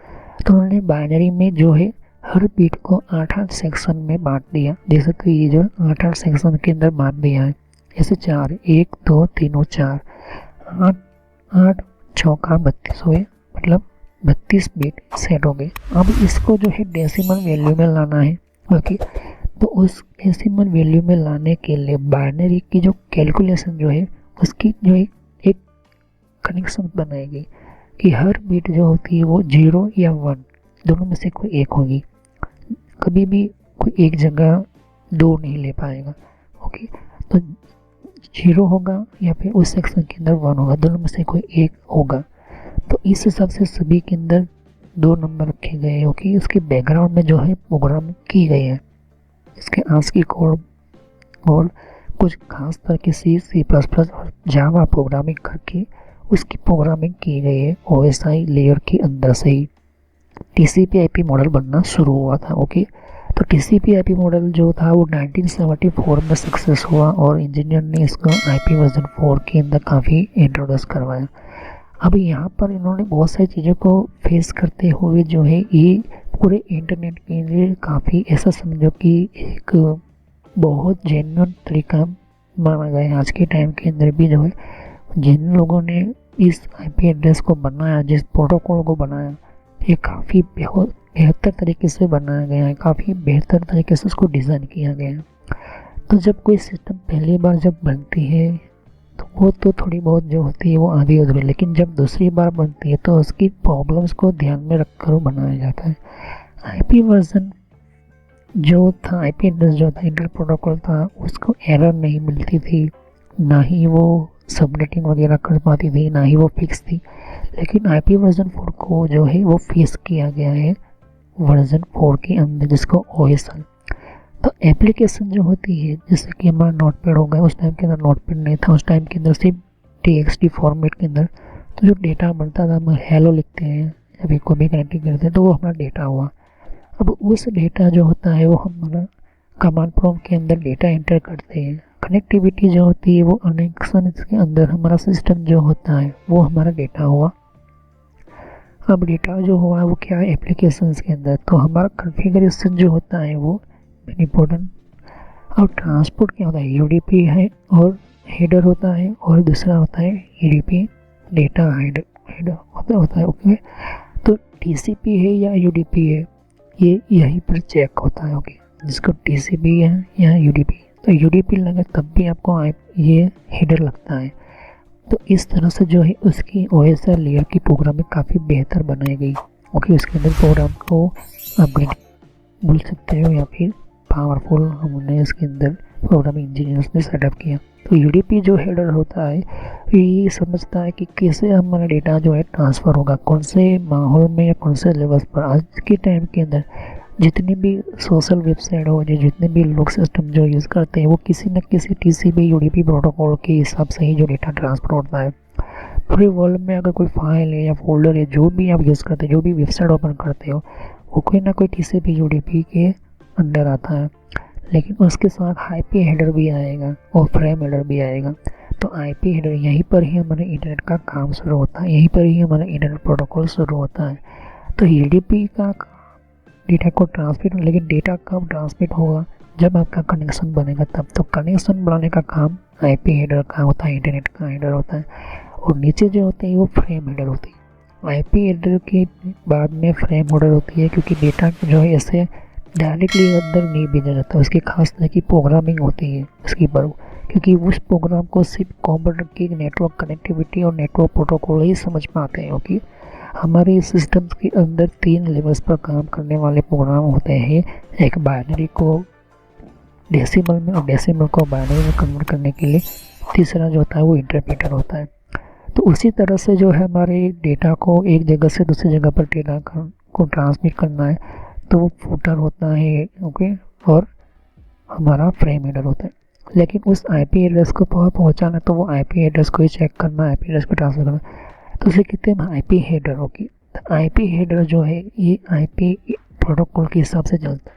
तो उन्होंने बाइनरी में जो है हर बिट को 8-8 सेक्शन में बांट दिया। जैसे कि ये जो 8-8 सेक्शन के अंदर बांट दिया है, जैसे 4, 1 2 3 4, 8 चौका 32 हुए, मतलब 32 बिट सेट हो गए। अब इसको जो है डेसिमल वैल्यू में लाना है। ओके, तो उस डेसिमल वैल्यू में लाने के लिए बाइनरी की जो कैलकुलेशन जो है उसकी जो एक कनेक्शन बनाएगी कि हर बिट जो होती है वो 0 या 1 दोनों में से कोई एक होगी, कभी भी कोई एक जगह 2 नहीं ले पाएगा। ओके, तो 0 होगा या फिर उस सेक्शन के अंदर 1 होगा, दोनों में से कोई एक होगा। तो इस हिसाब से सभी के अंदर 2 नंबर रखे गए हैं। ओके, इसके बैकग्राउंड में जो है प्रोग्राम की गई है, इसके आस्की कोड और कुछ खास तरह की C++ और जावा प्रोग्रामिंग करके उसकी प्रोग्रामिंग की गई है। ओएसआई लेयर के अंदर से ही टीसीपी आईपी मॉडल बनना शुरू हुआ था। ओके, तो टीसीपी आईपी मॉडल जो था वो 1974 में सक्सेस हुआ और इंजीनियर ने इसको आईपी वर्जन 4 के अंदर काफ़ी इंट्रोड्यूस करवाया। अब यहाँ पर इन्होंने बहुत सारी चीज़ों को फेस करते हुए जो है ये पूरे इंटरनेट के लिए काफ़ी ऐसा समझो कि एक बहुत जेन्युइन तरीका माना गया है। आज के टाइम के अंदर भी जो है जिन लोगों ने इस आईपी एड्रेस को बनाया, जिस प्रोटोकॉल को बनाया, ये काफ़ी बेहतर तरीके से बनाया गया है, काफ़ी बेहतर तरीके से उसको डिज़ाइन किया गया है। तो जब कोई सिस्टम पहली बार जब बनती है तो वो तो थोड़ी बहुत जो होती है वो आधी अधूरी, लेकिन जब दूसरी बार बनती है तो उसकी प्रॉब्लम्स को ध्यान में रखकर बनाया जाता है। आईपी वर्जन जो था, आईपी एड्रेस जो था, इंटर प्रोटोकॉल था, उसको एरर नहीं मिलती थी, ना ही वो सबनेटिंग वगैरह कर पाती थी, ना ही वो फिक्स थी। लेकिन आईपी वर्जन 4 को जो है वो फिक्स किया गया है वर्जन 4 के अंदर, जिसको ओएसआई। तो एप्लीकेशन जो होती है, जैसे कि हमारा नोटपैड हो गया, उस टाइम के अंदर नोटपैड नहीं था, उस टाइम के अंदर सिर्फ TXT फॉर्मेट के अंदर तो जो डेटा बनता था, हम हेलो लिखते हैं या फिर कोई भी कनेक्टिंग करते हैं तो वो हमारा डेटा हुआ। अब उस डेटा जो होता है वो हमारा कमांड प्रॉम्प्ट के अंदर डेटा एंटर करते हैं। कनेक्टिविटी जो होती है वो कनेक्शन के अंदर हमारा सिस्टम जो होता है वो हमारा डेटा हुआ। अब डेटा जो हुआ है वो क्या है, एप्लीकेशंस के अंदर, तो हमारा कॉन्फ़िगरेशन जो होता है वो इम्पोर्टेंट। और ट्रांसपोर्ट क्या होता है, UDP है और हेडर होता है और दूसरा होता है यूडीपी डेटा हेडर होता है। ओके, तो टीसीपी है या यूडीपी है, ये यहीं पर चेक होता है। ओके, जिसको टीसीपी है या यूडीपी, तो यूडीपी लगा तब भी आपको ये हेडर लगता है। तो इस तरह से जो है उसकी ओएसआर लेयर की प्रोग्रामिंग काफ़ी बेहतर बनाई गई। ओके, उसके अंदर प्रोग्राम को अपग्रेड बोल सकते हो या फिर पावरफुल हमने इसके अंदर प्रोग्रामिंग इंजीनियर्स ने सेटअप किया। तो यूडीपी जो हेडर होता है ये समझता है कि कैसे हमारा डेटा जो है ट्रांसफ़र होगा, कौन से माहौल में या कौन से लेवल्स पर। आज के टाइम के अंदर जितनी भी सोशल वेबसाइट हो या जितने भी लोग सिस्टम जो यूज़ करते हैं वो किसी न किसी टीसीपी यूडीपी प्रोटोकॉल के हिसाब से ही जो डेटा ट्रांसफ़र होता है। पूरे वर्ल्ड में अगर कोई फाइल है या फोल्डर है जो भी आप यूज़ करते हैं, जो भी वेबसाइट ओपन करते हो, वो कोई ना कोई टीसीपी यूडीपी के अंदर आता है। लेकिन उसके साथ आईपी हेडर भी आएगा और फ्रेम हेडर भी आएगा। तो आईपी हेडर यहीं पर ही हमारे इंटरनेट का काम शुरू होता है, यहीं पर ही हमारा इंटरनेट प्रोटोकॉल शुरू होता है। तो यूडीपी का डेटा को ट्रांसमिट, लेकिन डेटा कब ट्रांसमिट होगा, जब आपका कनेक्शन बनेगा तब। तो कनेक्शन बनाने का काम आईपी हेडर का होता है, इंटरनेट का हेडर होता है। और नीचे जो होते हैं वो फ्रेम हेडर होती है। आईपी हेडर के बाद में फ्रेम हेडर होती है, क्योंकि डेटा जो है ऐसे डायरेक्टली अंदर नहीं भेजा जाता, उसकी खास तरह की प्रोग्रामिंग होती है उसकी पर, क्योंकि उस प्रोग्राम को सिर्फ कंप्यूटर की नेटवर्क कनेक्टिविटी और नेटवर्क प्रोटोकॉल ही समझ पाते हैं। ओके, हमारे सिस्टम के अंदर 3 लेवल्स पर काम करने वाले प्रोग्राम होते हैं। एक बाइनरी को डेसिमल में और डेसिमल को बाइनरी में कन्वर्ट करने के लिए तीसरा जो होता है वो इंटरप्रेटर होता है। तो उसी तरह से जो है हमारे डेटा को एक जगह से दूसरी जगह पर डेटा को ट्रांसमिट करना है, तो वो फूटर होता है। ओके, और हमारा फ्रेम हेडर होता है। लेकिन उस आईपी एड्रेस को पहुंचाना, तो वो आईपी एड्रेस को ही चेक करना, आईपी एड्रेस को ट्रांसफर करना, तो उसे कहते हैं आईपी हेडर। ओके, तो आईपी हेडर जो है ये आईपी प्रोटोकॉल के हिसाब से चलता है।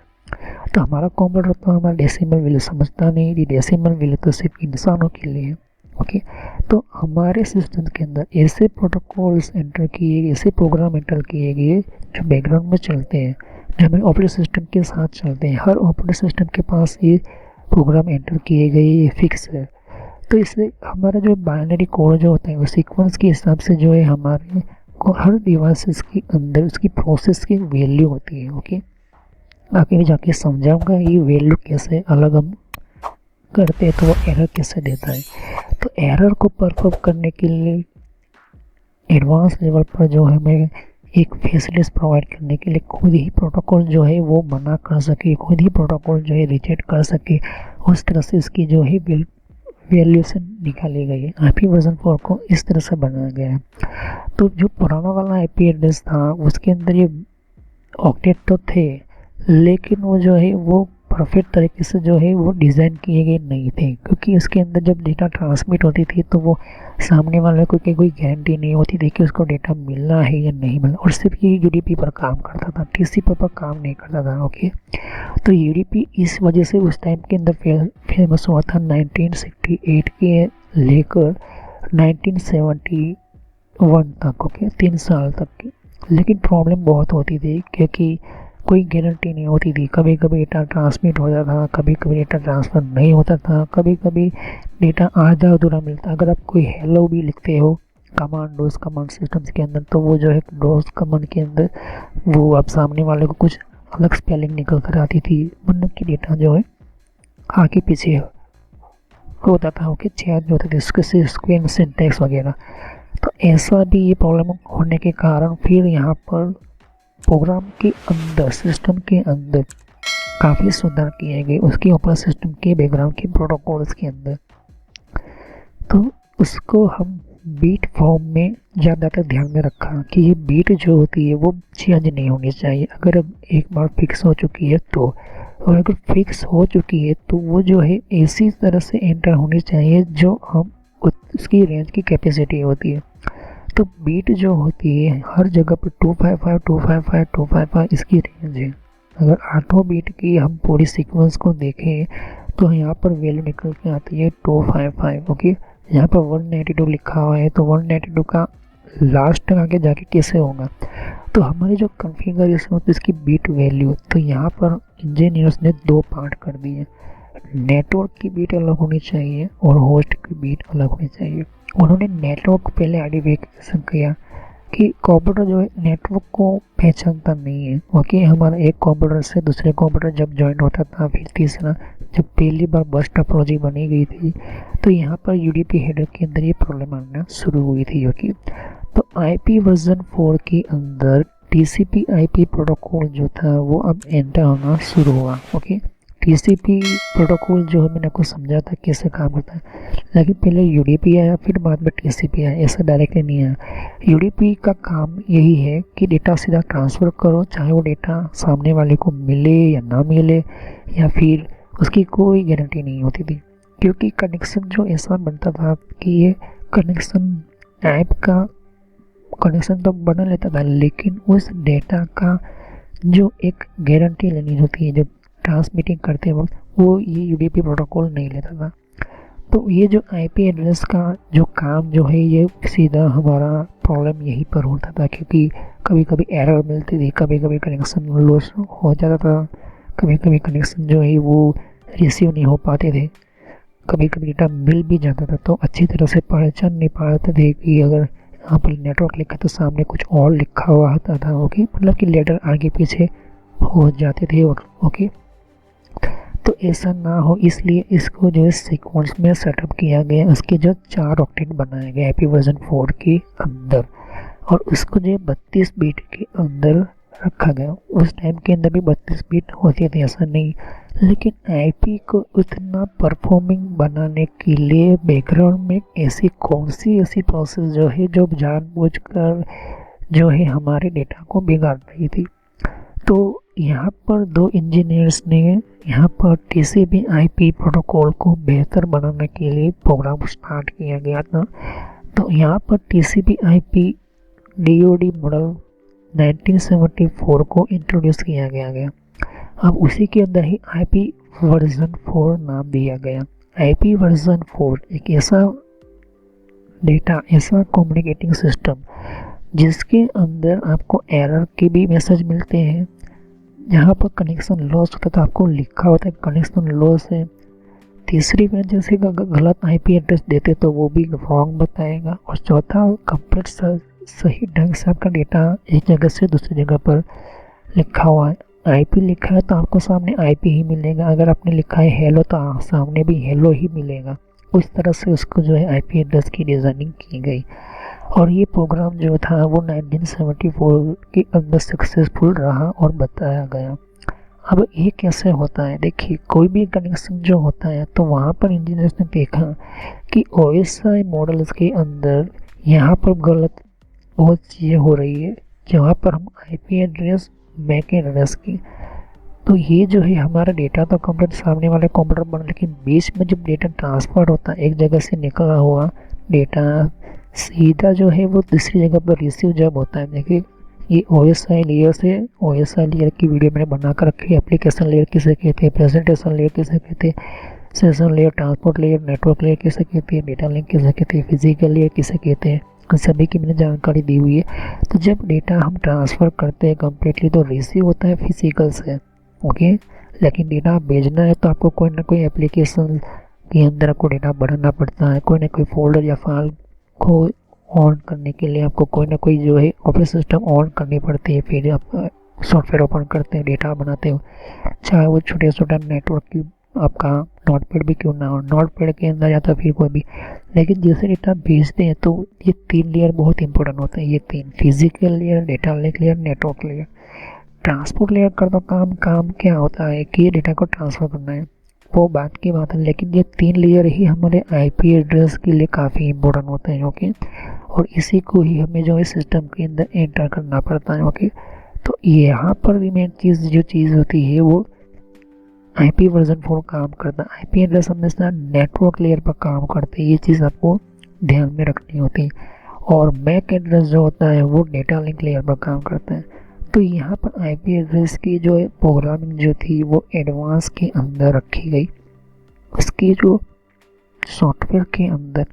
तो हमारा कंप्यूटर तो हमारा डेसिमल वैल्यू समझता नहीं, ये डेसिमल वैल्यू तो सिर्फ इंसानों के लिए है। ओके, तो हमारे सिस्टम के अंदर ऐसे प्रोटोकॉल्स एंटर किए गए, ऐसे प्रोग्राम एंटर किए गए जो बैकग्राउंड में चलते हैं, जो हमारे ऑपरेटिंग सिस्टम के साथ चलते हैं। हर ऑपरेटिंग सिस्टम के पास ये प्रोग्राम एंटर किए गए, ये फिक्स है। तो इससे हमारा जो बाइनरी कोड जो होता है वो सीक्वेंस के हिसाब से जो है हमारे को हर डिवाइसेस के अंदर उसकी प्रोसेस की वैल्यू होती है। ओके, आगे भी जाके समझाऊंगा ये वैल्यू कैसे अलग हम करते हैं, तो वो एरर कैसे देता है। तो एरर को परफॉर्म करने के लिए एडवांस लेवल पर जो है हमें एक फैसिलिटीज प्रोवाइड करने के लिए खुद ही प्रोटोकॉल जो है वो मना कर सके, खुद ही प्रोटोकॉल जो है रिजेक्ट कर सके, उस तरह से इसकी जो है वैल्यूएशन निकाली गई है। आईपी वर्जन 4 को इस तरह से बनाया गया है। तो जो पुराना वाला आईपी एड्रेस था उसके अंदर ये ऑक्टेट तो थे, लेकिन वो जो है वो परफेक्ट तरीके से जो है वो डिज़ाइन किए गए नहीं थे, क्योंकि उसके अंदर जब डेटा ट्रांसमिट होती थी तो वो सामने वाले को कोई गारंटी नहीं होती थी कि उसको डेटा मिलना है या नहीं मिलना, और सिर्फ ये यूडीपी पर काम करता था, टीसीपी पर काम नहीं करता था। ओके, तो यूडीपी इस वजह से उस टाइम के अंदर फेमस हुआ था 1968 के लेकर 1971 तक। ओके, 3 साल तक की। लेकिन प्रॉब्लम बहुत होती थी, क्योंकि कोई गारंटी नहीं होती थी। कभी कभी डेटा ट्रांसमिट हो जाता था, कभी कभी डेटा ट्रांसफ़र नहीं होता था, कभी कभी डेटा आधा अधूरा मिलता। अगर आप कोई हेलो भी लिखते हो कमांड डोज कमांड सिस्टम्स के अंदर, तो वो जो है डोज कमांड के अंदर वो आप सामने वाले को कुछ अलग स्पेलिंग निकल कर आती थी, मतलब कि डेटा जो है आगे पीछे होता था। ओके, चेंज होते थे स्क्वेयर सिंटैक्स वगैरह। तो ऐसा भी ये प्रॉब्लम होने के कारण फिर यहाँ पर प्रोग्राम के अंदर, सिस्टम के अंदर काफ़ी सुधार किए गए उसकी ऑपरेटिंग सिस्टम के बैकग्राउंड के प्रोटोकॉल्स के अंदर। तो उसको हम बीट फॉर्म में ज़्यादातर ध्यान में रखा कि ये बीट जो होती है वो चेंज नहीं होनी चाहिए। अगर एक बार फिक्स हो चुकी है तो, और अगर फिक्स हो चुकी है तो वो जो है ऐसी तरह से एंटर होनी चाहिए जो हम उसकी रेंज की कैपेसिटी होती है। तो बीट जो होती है हर जगह पर 255 255 255 इसकी रेंज है। अगर 8 बीट की हम पूरी सीक्वेंस को देखें तो यहाँ पर वैल्यू निकल के आती है 255। ओके, यहाँ पर 192 लिखा हुआ है, तो 192 का लास्ट आगे जाके कैसे होगा। तो हमारी जो कॉन्फ़िगरेशन होती है इसकी बीट वैल्यू, तो यहाँ पर इंजीनियर्स ने 2 पार्ट कर दिए। नेटवर्क की बीट अलग होनी चाहिए और होस्ट की बीट अलग होनी चाहिए। उन्होंने नेटवर्क को पहले आइडेंटिफिकेशन किया कि कंप्यूटर जो है नेटवर्क को पहचानता नहीं है। ओके, हमारा एक कंप्यूटर से दूसरे कंप्यूटर जब ज्वाइन होता था, फिर तीसरा, जब पहली बार बस टोपोलॉजी बनी गई थी तो यहाँ पर यूडीपी हेडर के अंदर ये प्रॉब्लम आना शुरू हुई थी। ओके, तो आईपी वर्जन 4 के अंदर टीसीपी आईपी प्रोटोकॉल जो था वो अब एंटर होना शुरू हुआ। ओके, टीसीपी प्रोटोकॉल जो है मैंने आपको समझा था कैसे काम करता है, लेकिन पहले यूडीपी आया फिर बाद में टीसीपी आया, ऐसा डायरेक्टली नहीं आया। यूडीपी का काम यही है कि डेटा सीधा ट्रांसफ़र करो, चाहे वो डेटा सामने वाले को मिले या ना मिले, या फिर उसकी कोई गारंटी नहीं होती थी, क्योंकि कनेक्शन जो ऐसा बनता था कि ये कनेक्शन ऐप का कनेक्शन तो बना लेता था, लेकिन उस डेटा का जो एक गारंटी लेनी होती है जब ट्रांसमिटिंग करते वक्त, वो ये यूडीपी प्रोटोकॉल नहीं लेता था। तो ये जो आईपी एड्रेस का जो काम जो है ये सीधा हमारा प्रॉब्लम यहीं पर होता था, क्योंकि कभी कभी एरर मिलती थी, कभी कभी कनेक्शन लॉस हो जाता था, कभी कभी कनेक्शन जो है वो रिसीव नहीं हो पाते थे, कभी कभी डेटा मिल भी जाता था तो अच्छी तरह से पहचान नहीं पाते थे कि अगर यहाँ पर नेटवर्क लिखा तो सामने कुछ और लिखा हुआ होता था। ओके, मतलब कि लेटर आगे पीछे हो जाते थे। ओके, तो ऐसा ना हो इसलिए इसको जो है सीक्वेंस में सेटअप किया गया, उसके जो 4 ऑक्टेट बनाए गए आईपी वर्जन 4 के अंदर, और उसको जो 32 बीट के अंदर रखा गया। उस टाइम के अंदर भी 32 बीट होती थी, ऐसा नहीं, लेकिन आईपी को उतना परफॉर्मिंग बनाने के लिए बैकग्राउंड में ऐसी कौन सी ऐसी प्रोसेस जो है जो जानबूझकर जो है हमारे डेटा को बिगाड़ रही थी। तो यहाँ पर 2 इंजीनियर्स ने यहाँ पर टीसीपी आईपी प्रोटोकॉल को बेहतर बनाने के लिए प्रोग्राम स्टार्ट किया गया था। तो यहाँ पर टीसीपी आईपी डीओडी मॉडल 1974 को इंट्रोड्यूस किया गया। अब उसी के अंदर ही आईपी वर्जन 4 नाम दिया गया। आईपी वर्जन 4 एक ऐसा डेटा, ऐसा कम्युनिकेटिंग सिस्टम जिसके अंदर आपको एरर के भी मैसेज मिलते हैं। जहाँ पर कनेक्शन लॉस होता था आपको लिखा होता है कनेक्शन लॉस है। तीसरी बार जैसे गलत आईपी एड्रेस देते तो वो भी रॉन्ग बताएगा। और चौथा, कंप्लीट सही ढंग से आपका डेटा एक जगह से दूसरी जगह पर लिखा हुआ है। आईपी लिखा है तो आपको सामने आईपी ही मिलेगा, अगर आपने लिखा है हेलो तो सामने भी हेलो ही मिलेगा। उस तरह से उसको जो है आईपी एड्रेस की डिज़ाइनिंग की गई, और ये प्रोग्राम जो था वो 1974 के अंदर सक्सेसफुल रहा और बताया गया। अब ये कैसे होता है, देखिए कोई भी कनेक्शन जो होता है तो वहाँ पर इंजीनियर्स ने देखा कि ओएसआई मॉडल्स के अंदर यहाँ पर गलत बहुत चीज़ें हो रही है, जहाँ पर हम आईपी एड्रेस मैक एड्रेस की, तो ये जो है हमारा डेटा तो कंप्लीट सामने वाले कंप्यूटर बना, लेकिन बीच में जब डेटा ट्रांसफर होता है एक जगह से निकला हुआ डेटा सीधा जो है वो दूसरी जगह पर रिसीव जब होता है। देखिए ये ओएसआई लेयर से, ओएसआई लेयर की वीडियो मैंने बना कर रखी है। एप्लीकेशन लेयर किसे कहते हैं, प्रेजेंटेशन लेयर किसे कहते हैं, session layer, transport layer, network layer किसे कहते हैं, डेटा लिंक किसे कहते हैं, फिजिकल लेयर किसे कहते हैं, सभी की मैंने जानकारी दी हुई है। तो जब डेटा हम ट्रांसफ़र करते हैं कम्प्लीटली तो रिसीव होता है फिजिकल से। ओके, लेकिन डेटा भेजना है तो आपको कोई ना कोई एप्लीकेशन के अंदर आपको डेटा बढ़ाना पड़ता है, कोई ना कोई फोल्डर या फाइल को ऑन करने के लिए आपको कोई ना कोई जो है ऑपरेटिंग सिस्टम ऑन करनी पड़ती है, फिर आप सॉफ्टवेयर ओपन करते हैं, डेटा बनाते हो, चाहे वो छोटे छोटा नेटवर्क की आपका नोटपैड भी क्यों ना हो, नोटपैड के अंदर या तो फिर कोई भी, लेकिन जैसे डेटा भेजते हैं तो ये 3 लेयर बहुत इंपॉर्टेंट होते हैं। ये 3, physical layer, data link layer, network layer. Transport layer का तो काम क्या होता है कि ये डेटा को ट्रांसफ़र करना है, वो बात की बात है, लेकिन ये 3 लेयर ही हमारे आईपी एड्रेस के लिए काफ़ी इंपॉर्टेंट होते हैं। ओके, और इसी को ही हमें जो है सिस्टम के अंदर एंटर करना पड़ता है। ओके, तो यहाँ पर मेन चीज़ जो चीज़ होती है वो आईपी वर्जन 4 काम करता है। आईपी एड्रेस हमेशा नेटवर्क लेयर पर काम करते हैं, ये चीज़ आपको ध्यान में रखनी होती है। और मैक एड्रेस जो होता है वो डेटा लिंक लेयर पर काम करता है। तो यहाँ पर आईपी एड्रेस की जो प्रोग्रामिंग जो थी वो एडवांस के अंदर रखी गई। उसकी जो सॉफ्टवेयर के अंदर,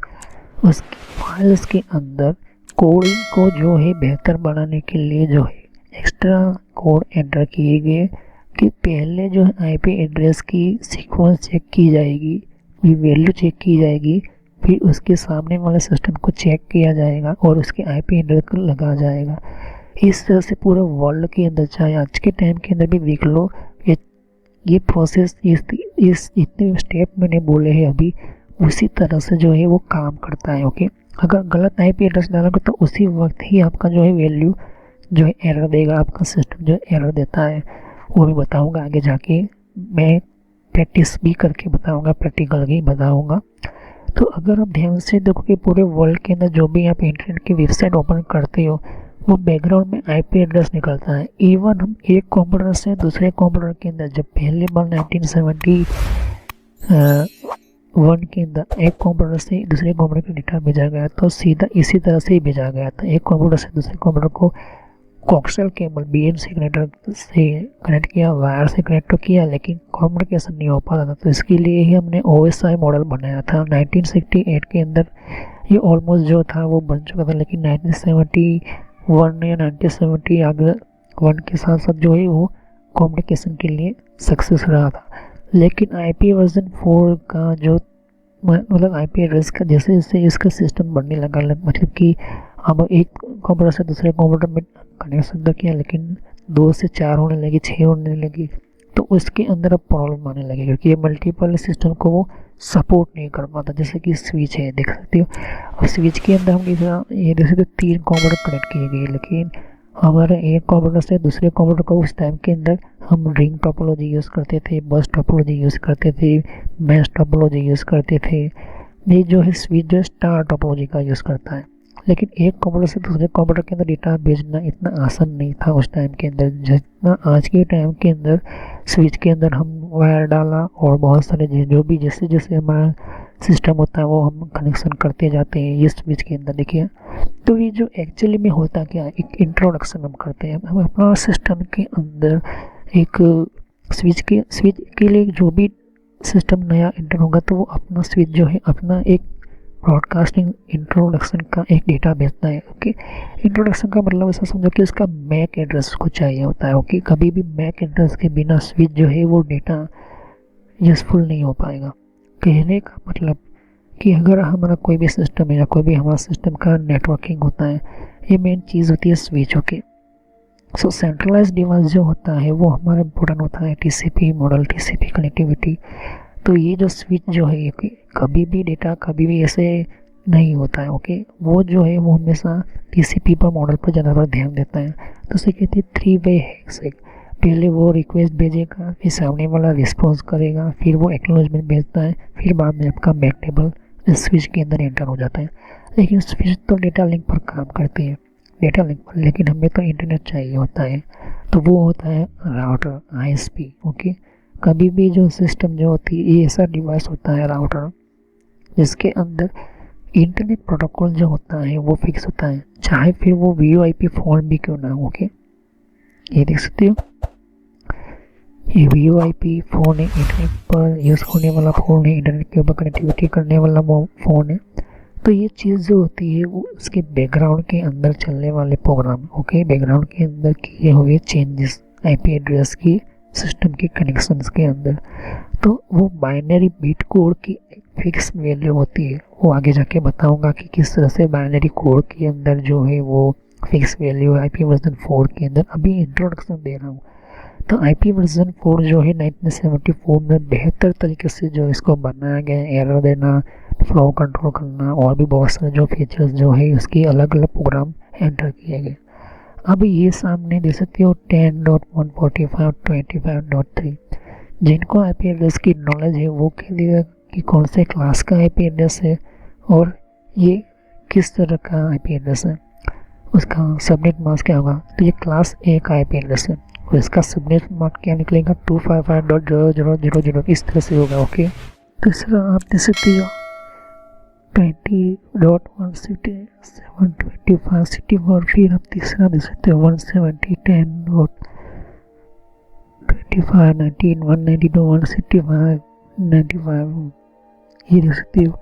उसकी फाइल्स के अंदर कोडिंग को जो है बेहतर बनाने के लिए जो है एक्स्ट्रा कोड एंटर किए गए, कि पहले जो है आईपी एड्रेस की सीक्वेंस चेक की जाएगी, ये वैल्यू चेक की जाएगी, फिर उसके सामने वाले सिस्टम को चेक किया जाएगा और उसके आईपी एड्रेस को लगा जाएगा। इस तरह से पूरे वर्ल्ड के अंदर, चाहे आज के टाइम के अंदर भी देख लो, ये प्रोसेस, इस इतने स्टेप मैंने बोले हैं अभी, उसी तरह से जो है वो काम करता है। ओके, अगर गलत आईपी एड्रेस डालोगे तो उसी वक्त ही आपका जो है वैल्यू जो है एरर देगा, आपका सिस्टम जो एरर देता है। वो भी बताऊंगा आगे जाके, मैं प्रैक्टिस भी करके बताऊंगा, प्रैक्टिकल ही बताऊंगा। तो अगर आप ध्यान से देखो कि पूरे वर्ल्ड के अंदर जो भी आप इंटरनेट की वेबसाइट ओपन करते हो, वो बैकग्राउंड में आईपी एड्रेस निकलता है। इवन हम एक कंप्यूटर से दूसरे कंप्यूटर के अंदर, जब पहले बार 1971 के अंदर एक कंप्यूटर से दूसरे कंप्यूटर का डेटा भेजा गया तो सीधा इसी तरह से ही भेजा गया था। एक कंप्यूटर से दूसरे कंप्यूटर को कोक्सियल केबल BNC कनेक्टर से कनेक्ट किया, वायर से कनेक्ट तो किया, लेकिन कम्युनिकेशन नहीं हो पाता था। तो इसके लिए ही हमने OSI मॉडल बनाया था 1968 के अंदर। ये ऑलमोस्ट जो था वो बन चुका था, लेकिन 1971 या 1970 आगे 1 के साथ साथ जो है वो कम्युनिकेशन के लिए सक्सेस रहा था। लेकिन IP वर्जन 4 का जो मतलब IP एड्रेस का जैसे जैसे इसका सिस्टम बढ़ने लगा, मतलब कि अब एक कंप्यूटर से दूसरे कंप्यूटर में कनेक्शन तो किया, लेकिन 2 से 4 होने लगी, 6 होने लगी, तो उसके अंदर अब प्रॉब्लम आने लगी, क्योंकि ये मल्टीपल सिस्टम को वो सपोर्ट नहीं कर पाता। जैसे कि स्विच है, देख सकते हो, अब स्विच के अंदर हम ये देख सकते हो 3 कंप्यूटर कनेक्ट किए गए, लेकिन हमारे एक कंप्यूटर से दूसरे कंप्यूटर को उस टाइम के अंदर हम रिंग टोपोलॉजी यूज़ करते थे, बस टोपोलॉजी यूज़ करते थे, मैश टोपोलॉजी यूज़ करते थे। ये जो है स्विच जो स्टार टोपोलॉजी का यूज़ करता है। लेकिन एक कंप्यूटर से दूसरे कंप्यूटर के अंदर डेटा भेजना इतना आसान नहीं था उस टाइम के अंदर, जितना आज के टाइम के अंदर। स्विच के अंदर हम वायर डाला और बहुत सारे जो भी जैसे जैसे हमारा सिस्टम होता है वो हम कनेक्शन करते जाते हैं ये स्विच के अंदर। देखिए, तो ये जो एक्चुअली में होता क्या, एक इंट्रोडक्शन हम करते हैं। हम अपना सिस्टम के अंदर एक स्विच के लिए जो भी सिस्टम नया इंटर होगा तो वो अपना स्विच जो है अपना एक ब्रॉडकास्टिंग इंट्रोडक्शन का एक डेटा भेजता है। ओके, इंट्रोडक्शन का मतलब ऐसा समझो कि उसका मैक एड्रेस को चाहिए होता है। ओके, कभी भी मैक एड्रेस के बिना स्विच जो है वो डेटा यूजफुल नहीं हो पाएगा। कहने का मतलब कि अगर हमारा कोई भी सिस्टम है या कोई भी हमारा सिस्टम का नेटवर्किंग होता है, ये मेन चीज़ होती है स्विच। ओके, सो सेंट्रलाइज डिवाइस जो होता है वो हमारा इम्पोर्टेंट होता है, TCP मॉडल, TCP कनेक्टिविटी। तो ये जो स्विच जो है कभी भी डेटा कभी भी ऐसे नहीं होता है। ओके, वो जो है वो हमेशा TCP पर मॉडल पर ज़्यादा ध्यान देता है। तो उसे कहते हैं 3-वे हैंडशेक। पहले वो रिक्वेस्ट भेजेगा, फिर सामने वाला रिस्पॉन्स करेगा, फिर वो एक्नॉलेजमेंट भेजता है, फिर बाद में आपका बैक टेबल स्विच के अंदर एंटर हो जाता है। लेकिन स्विच तो डेटा लिंक पर काम करते हैं, डेटा लिंक पर, लेकिन हमें तो इंटरनेट चाहिए होता है, तो वो होता है राउटर, ISP। ओके, कभी भी जो सिस्टम जो होती है ये ऐसा डिवाइस होता है राउटर, जिसके अंदर इंटरनेट प्रोटोकॉल जो होता है वो फिक्स होता है, चाहे फिर वो VoIP फोन भी क्यों ना हो। ओके, ये देख सकते हो, ये VoIP फ़ोन है, इंटरनेट पर यूज़ होने वाला फ़ोन है, इंटरनेट के ऊपर कनेक्टिविटी करने वाला वो फ़ोन है। तो ये चीज़ जो होती है वो उसके बैकग्राउंड के अंदर चलने वाले प्रोग्राम। ओके, बैकग्राउंड के अंदर किए हुए चेंजेस IP एड्रेस की सिस्टम के कनेक्शंस के अंदर, तो वो बाइनरी बिट कोड की फिक्स वैल्यू होती है। वो आगे जाके बताऊंगा कि किस तरह से बाइनरी कोड के अंदर जो है वो फिक्स वैल्यू IP वर्जन 4 के अंदर, अभी इंट्रोडक्शन दे रहा हूँ। तो IP वर्जन 4 जो है 1974 में बेहतर तरीके से जो इसको बनाया गया है, एरर देना, फ्लो कंट्रोल करना और भी बहुत सारे जो फीचर्स जो है उसके अलग अलग प्रोग्राम एंटर किए गए। अब ये सामने देख सकते हो 10.145.25.3। जिनको IP एड्रेस की नॉलेज है वो कह देगा कि कौन से क्लास का IP एड्रेस है और ये किस तरह का IP एड्रेस है, उसका सबनेट मास्क क्या होगा। तो ये क्लास A का IP एड्रेस है और इसका सबनेट मास्क क्या निकलेगा, 255.0.0.0.0 इस तरह से होगा। ओके, तीसरा आप देख सकते हो 20.167.25 फिर आप तीसरा देख सकते हो 170.10.25.19.192.165.95 ये देख सकते हो।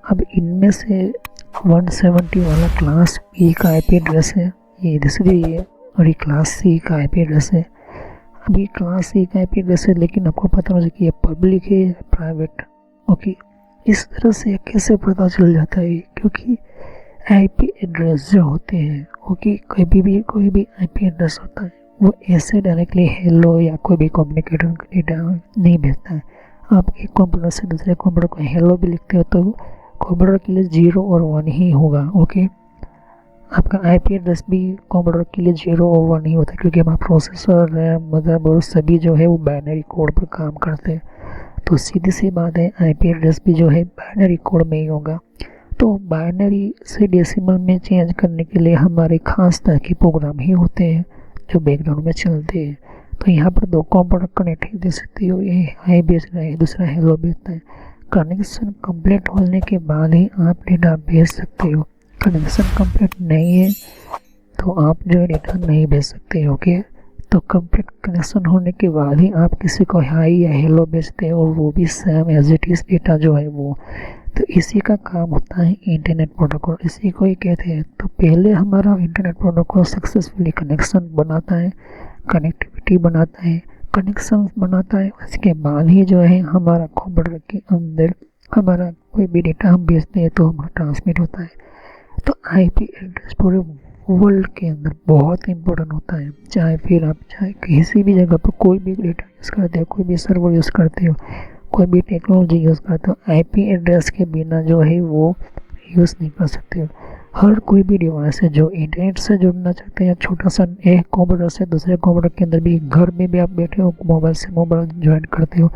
अब इनमें से 170 वाला क्लास B का IP एड्रेस है, ये देख सकते हो, ये और ये क्लास C का IP एड्रेस है। अभी क्लास C का IP एड्रेस है, लेकिन आपको पता होना चाहिए कि ये पब्लिक है या प्राइवेट। ओके, इस तरह से कैसे पता चल जाता है? क्योंकि IP एड्रेस जो होते हैं, ओके, कोई भी IP एड्रेस होता है वो ऐसे डायरेक्टली हेलो या कोई भी कम्युनिकेटर का डेटा नहीं भेजता है। आप एक कंप्यूटर से दूसरे कंप्यूटर को हेलो भी लिखते हो तो कंप्यूटर के लिए 0 और 1 ही होगा। ओके, आपका IP एड्रेस भी कंप्यूटर के लिए 0 और 1 ही होता है, क्योंकि हमारा प्रोसेसर, रैम, मदरबोर्ड सभी जो है वो बाइनरी कोड पर काम करते हैं। तो सीधी सी बात है, IP एड्रेस भी जो है बाइनरी कोड में ही होगा। तो बाइनरी से डेसिमल में चेंज करने के लिए हमारे खास तरह के प्रोग्राम ही होते हैं जो बैकग्राउंड में चलते हैं। तो यहाँ पर दो कंप्यूटर कनेक्ट ही दे सकते हो, ये हाई भेज रहा है, दूसरा हेलो भेजता है। कनेक्शन कंप्लीट होने के बाद ही आप डेटा भेज सकते हो। कनेक्शन कंप्लीट नहीं है तो आप जो है डेटा नहीं भेज सकते हो। ओके, तो कंप्लीट कनेक्शन होने के बाद ही आप किसी को हाई या हेलो भेजते हो, और वो भी same as it is data जो है वो। तो इसी का काम होता है इंटरनेट प्रोटोकॉल, इसी को ही कहते हैं। तो पहले हमारा इंटरनेट प्रोटोकॉल सक्सेसफुली कनेक्शन बनाता है, कनेक्टिविटी बनाता है, कनेक्शन बनाता है। उसके बाद ही जो है हमारा कंप्यूटर के अंदर हमारा कोई भी डेटा हम भेजते हैं तो हमारा ट्रांसमिट होता है। तो IP एड्रेस पूरे वर्ल्ड के अंदर बहुत इंपॉर्टेंट होता है। चाहे किसी भी जगह पर कोई भी डेटा यूज़ करते हो, कोई भी सर्वर यूज़ करते हो, कोई भी टेक्नोलॉजी यूज़ करते हो, IP एड्रेस के बिना जो है वो यूज़ नहीं कर सकते हो। हर कोई भी डिवाइस है जो इंटरनेट से जुड़ना चाहते हैं, छोटा सा एक कंप्यूटर से दूसरे कंप्यूटर के अंदर भी, घर में भी आप बैठे हो मोबाइल से मोबाइल ज्वाइन करते हो,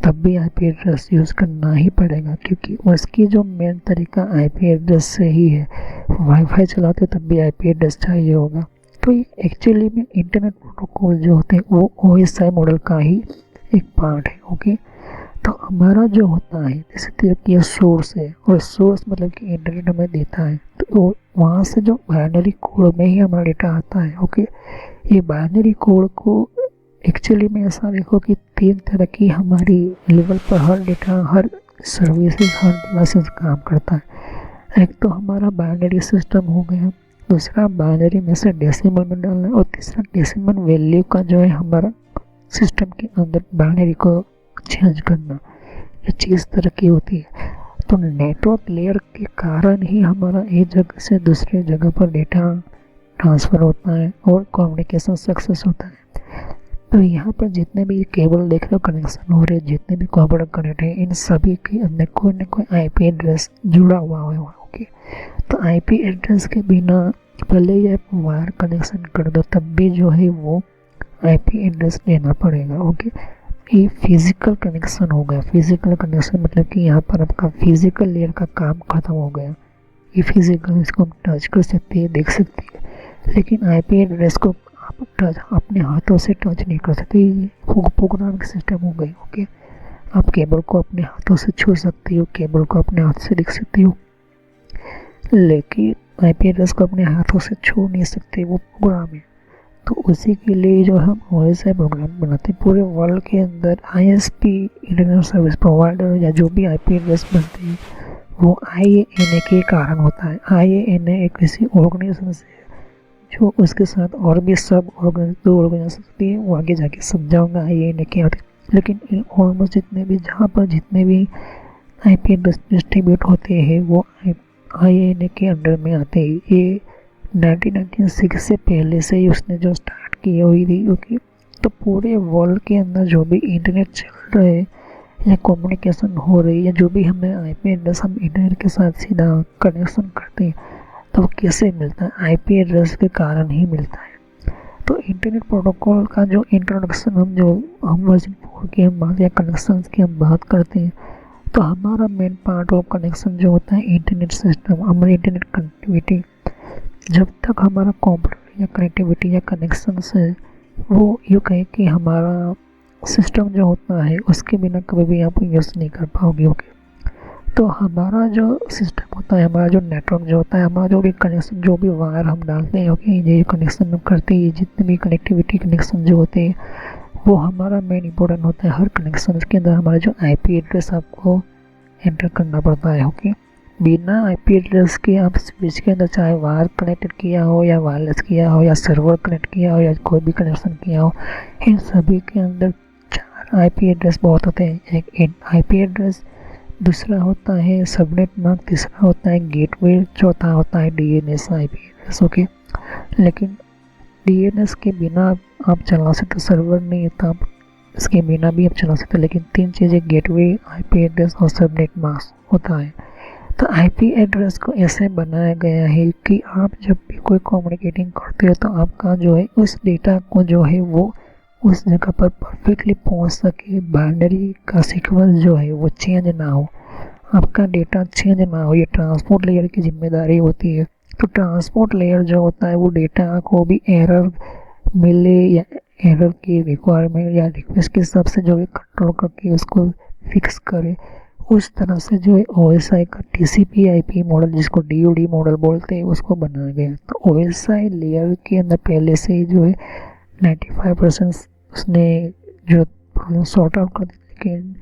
तब भी IP एड्रेस यूज़ करना ही पड़ेगा, क्योंकि उसकी जो मेन तरीका IP एड्रेस से ही है। वाईफाई चलाते तब भी IP एड्रेस चाहिए होगा। तो ये एक्चुअली में इंटरनेट प्रोटोकॉल जो होते हैं वो OSI मॉडल का ही एक पार्ट है। ओके, तो हमारा जो होता है जैसे कि ये सोर्स है, और सोर्स मतलब कि इंटरनेट हमें देता है, तो वहाँ से जो बाइनरी कोड में ही हमारा डेटा आता है। ओके, ये बाइनरी कोड को एक्चुअली में ऐसा देखो कि 3 तरह की हमारी लेवल पर हर डेटा, हर सर्विसेज, हर डिवाइसेस काम करता है। एक तो हमारा बाइनरी सिस्टम हो गया, दूसरा बाइनरी में से डेसिमल में डालना, और तीसरा डेसिमल वैल्यू का जो है हमारा सिस्टम के अंदर बाइनरी को चेंज करना। ये चीज़ तरह की होती है। तो नेटवर्क लेयर के कारण ही हमारा एक जगह से दूसरे जगह पर डेटा ट्रांसफ़र होता है और कम्युनिकेशन सक्सेस होता है। तो यहाँ पर जितने भी केबल देख रहे हो कनेक्शन हो रहे, जितने भी कंप्यूटर कनेक्ट है, इन सभी के अंदर कोई ना कोई IP एड्रेस जुड़ा हुआ है। ओके, तो IP एड्रेस के बिना पहले ही आप वायर कनेक्शन कर दो तब भी जो है वो IP एड्रेस लेना पड़ेगा। ओके, ये फिजिकल कनेक्शन हो गया। फिजिकल कनेक्शन मतलब कि यहाँ पर आपका फिजिकल लेयर का काम खत्म हो गया। ये फिजिकल, इसको हम टच कर सकते हैं, देख सकते हैं, लेकिन IP एड्रेस को आप टच अपने हाथों से टच नहीं कर सकते। ये प्रोग्राम सिस्टम हो गई। ओके, आप केबल को अपने हाथों से छू सकते हो, केबल को अपने हाथ से देख सकते हो, लेकिन IP एड्रेस को अपने हाथों से छू नहीं सकते, वो प्रोग्राम है। तो उसी के लिए जो हम OSI प्रोग्राम बनाते हैं पूरे वर्ल्ड के अंदर, ISP इंटरनेट सर्विस प्रोवाइडर या जो भी IP एड्रेस बनते हैं वो IANA के कारण होता है। IANA एक ऐसी ऑर्गेनाइजेशन से जो उसके साथ और भी सब दो ऑर्गेनाइजेशन होती है, वो आगे जाके समझाऊंगा IANA क्या होती है। लेकिन इन ऑलमोस्ट जितने भी जहाँ पर जितने भी IP एड्रेस डिस्ट्रीब्यूट होते हैं वो IANA के अंडर में आते हैं। ये 1996 से पहले से ही उसने जो स्टार्ट की हुई थी। क्योंकि तो पूरे वर्ल्ड के अंदर जो भी इंटरनेट चल रहे या कम्युनिकेशन हो रही है, जो भी हमें IP एड्रेस हम इंटरनेट के साथ सीधा कनेक्शन करते हैं, तो वो कैसे मिलता है? IP एड्रेस के कारण ही मिलता है। तो इंटरनेट प्रोटोकॉल का जो इंट्रोडक्शन हम वर्जन 4 की हम बात या कनेक्शन की हम बात करते हैं, तो हमारा मेन पार्ट ऑफ कनेक्शन जो होता है इंटरनेट सिस्टम, हमारी इंटरनेट कनेक्टिविटी। जब तक हमारा कंप्यूटर या कनेक्टिविटी या कनेक्शन से वो यूँ कहें कि हमारा सिस्टम जो होता है उसके बिना कभी भी आप यूज़ नहीं कर पाओगे। ओके, तो हमारा जो सिस्टम होता है, हमारा जो नेटवर्क जो होता है, हमारा जो भी कनेक्शन, जो भी वायर हम डालते हैं, ओके, ये कनेक्शन हम करते हैं, जितने भी कनेक्टिविटी कनेक्शन जो होते हैं वो हमारा मेन इंपॉर्टेंट होता है। हर कनेक्शन के अंदर हमारा जो IP एड्रेस आपको एंटर करना पड़ता है। ओके, बिना आईपी एड्रेस के आप स्विच के अंदर चाहे वायर कनेक्टेड किया हो या वायरलेस किया हो या सर्वर कनेक्ट किया हो या कोई भी कनेक्शन किया हो, इन सभी के अंदर 4 आईपी एड्रेस बहुत होते हैं। एक आईपी एड्रेस, दूसरा होता है सबनेट मार्क, तीसरा होता है गेटवे, चौथा होता है डीएनएस आईपी एड्रेस। ओके, लेकिन डीएनएस के बिना आप चला सकते, सर्वर नहीं है तो आप इसके बिना भी आप चला सकते, लेकिन 3 चीज़ें गेटवे, आईपी एड्रेस और सबनेट मास्क होता है। तो आईपी एड्रेस को ऐसे बनाया गया है कि आप जब भी कोई कम्युनिकेटिंग करते हो तो आपका जो है उस डेटा को जो है वो उस जगह पर परफेक्टली पहुंच सके, बाइनरी का सीक्वेंस जो है वो चेंज ना हो, आपका डेटा चेंज ना हो। ये ट्रांसपोर्ट लेयर की जिम्मेदारी होती है। तो ट्रांसपोर्ट लेयर जो होता है वो डेटा को भी एरर मिले या एरर की रिक्वायरमेंट या रिक्वेस्ट के हिसाब से जो है कंट्रोल करके उसको फिक्स करे, उस तरह से जो है OSI का TCP IP मॉडल, जिसको DoD मॉडल बोलते हैं, उसको बनाया गया। तो OSI लेयर के अंदर पहले से ही जो है 95% उसने जो प्रॉब्लम सॉर्ट आउट कर दी, लेकिन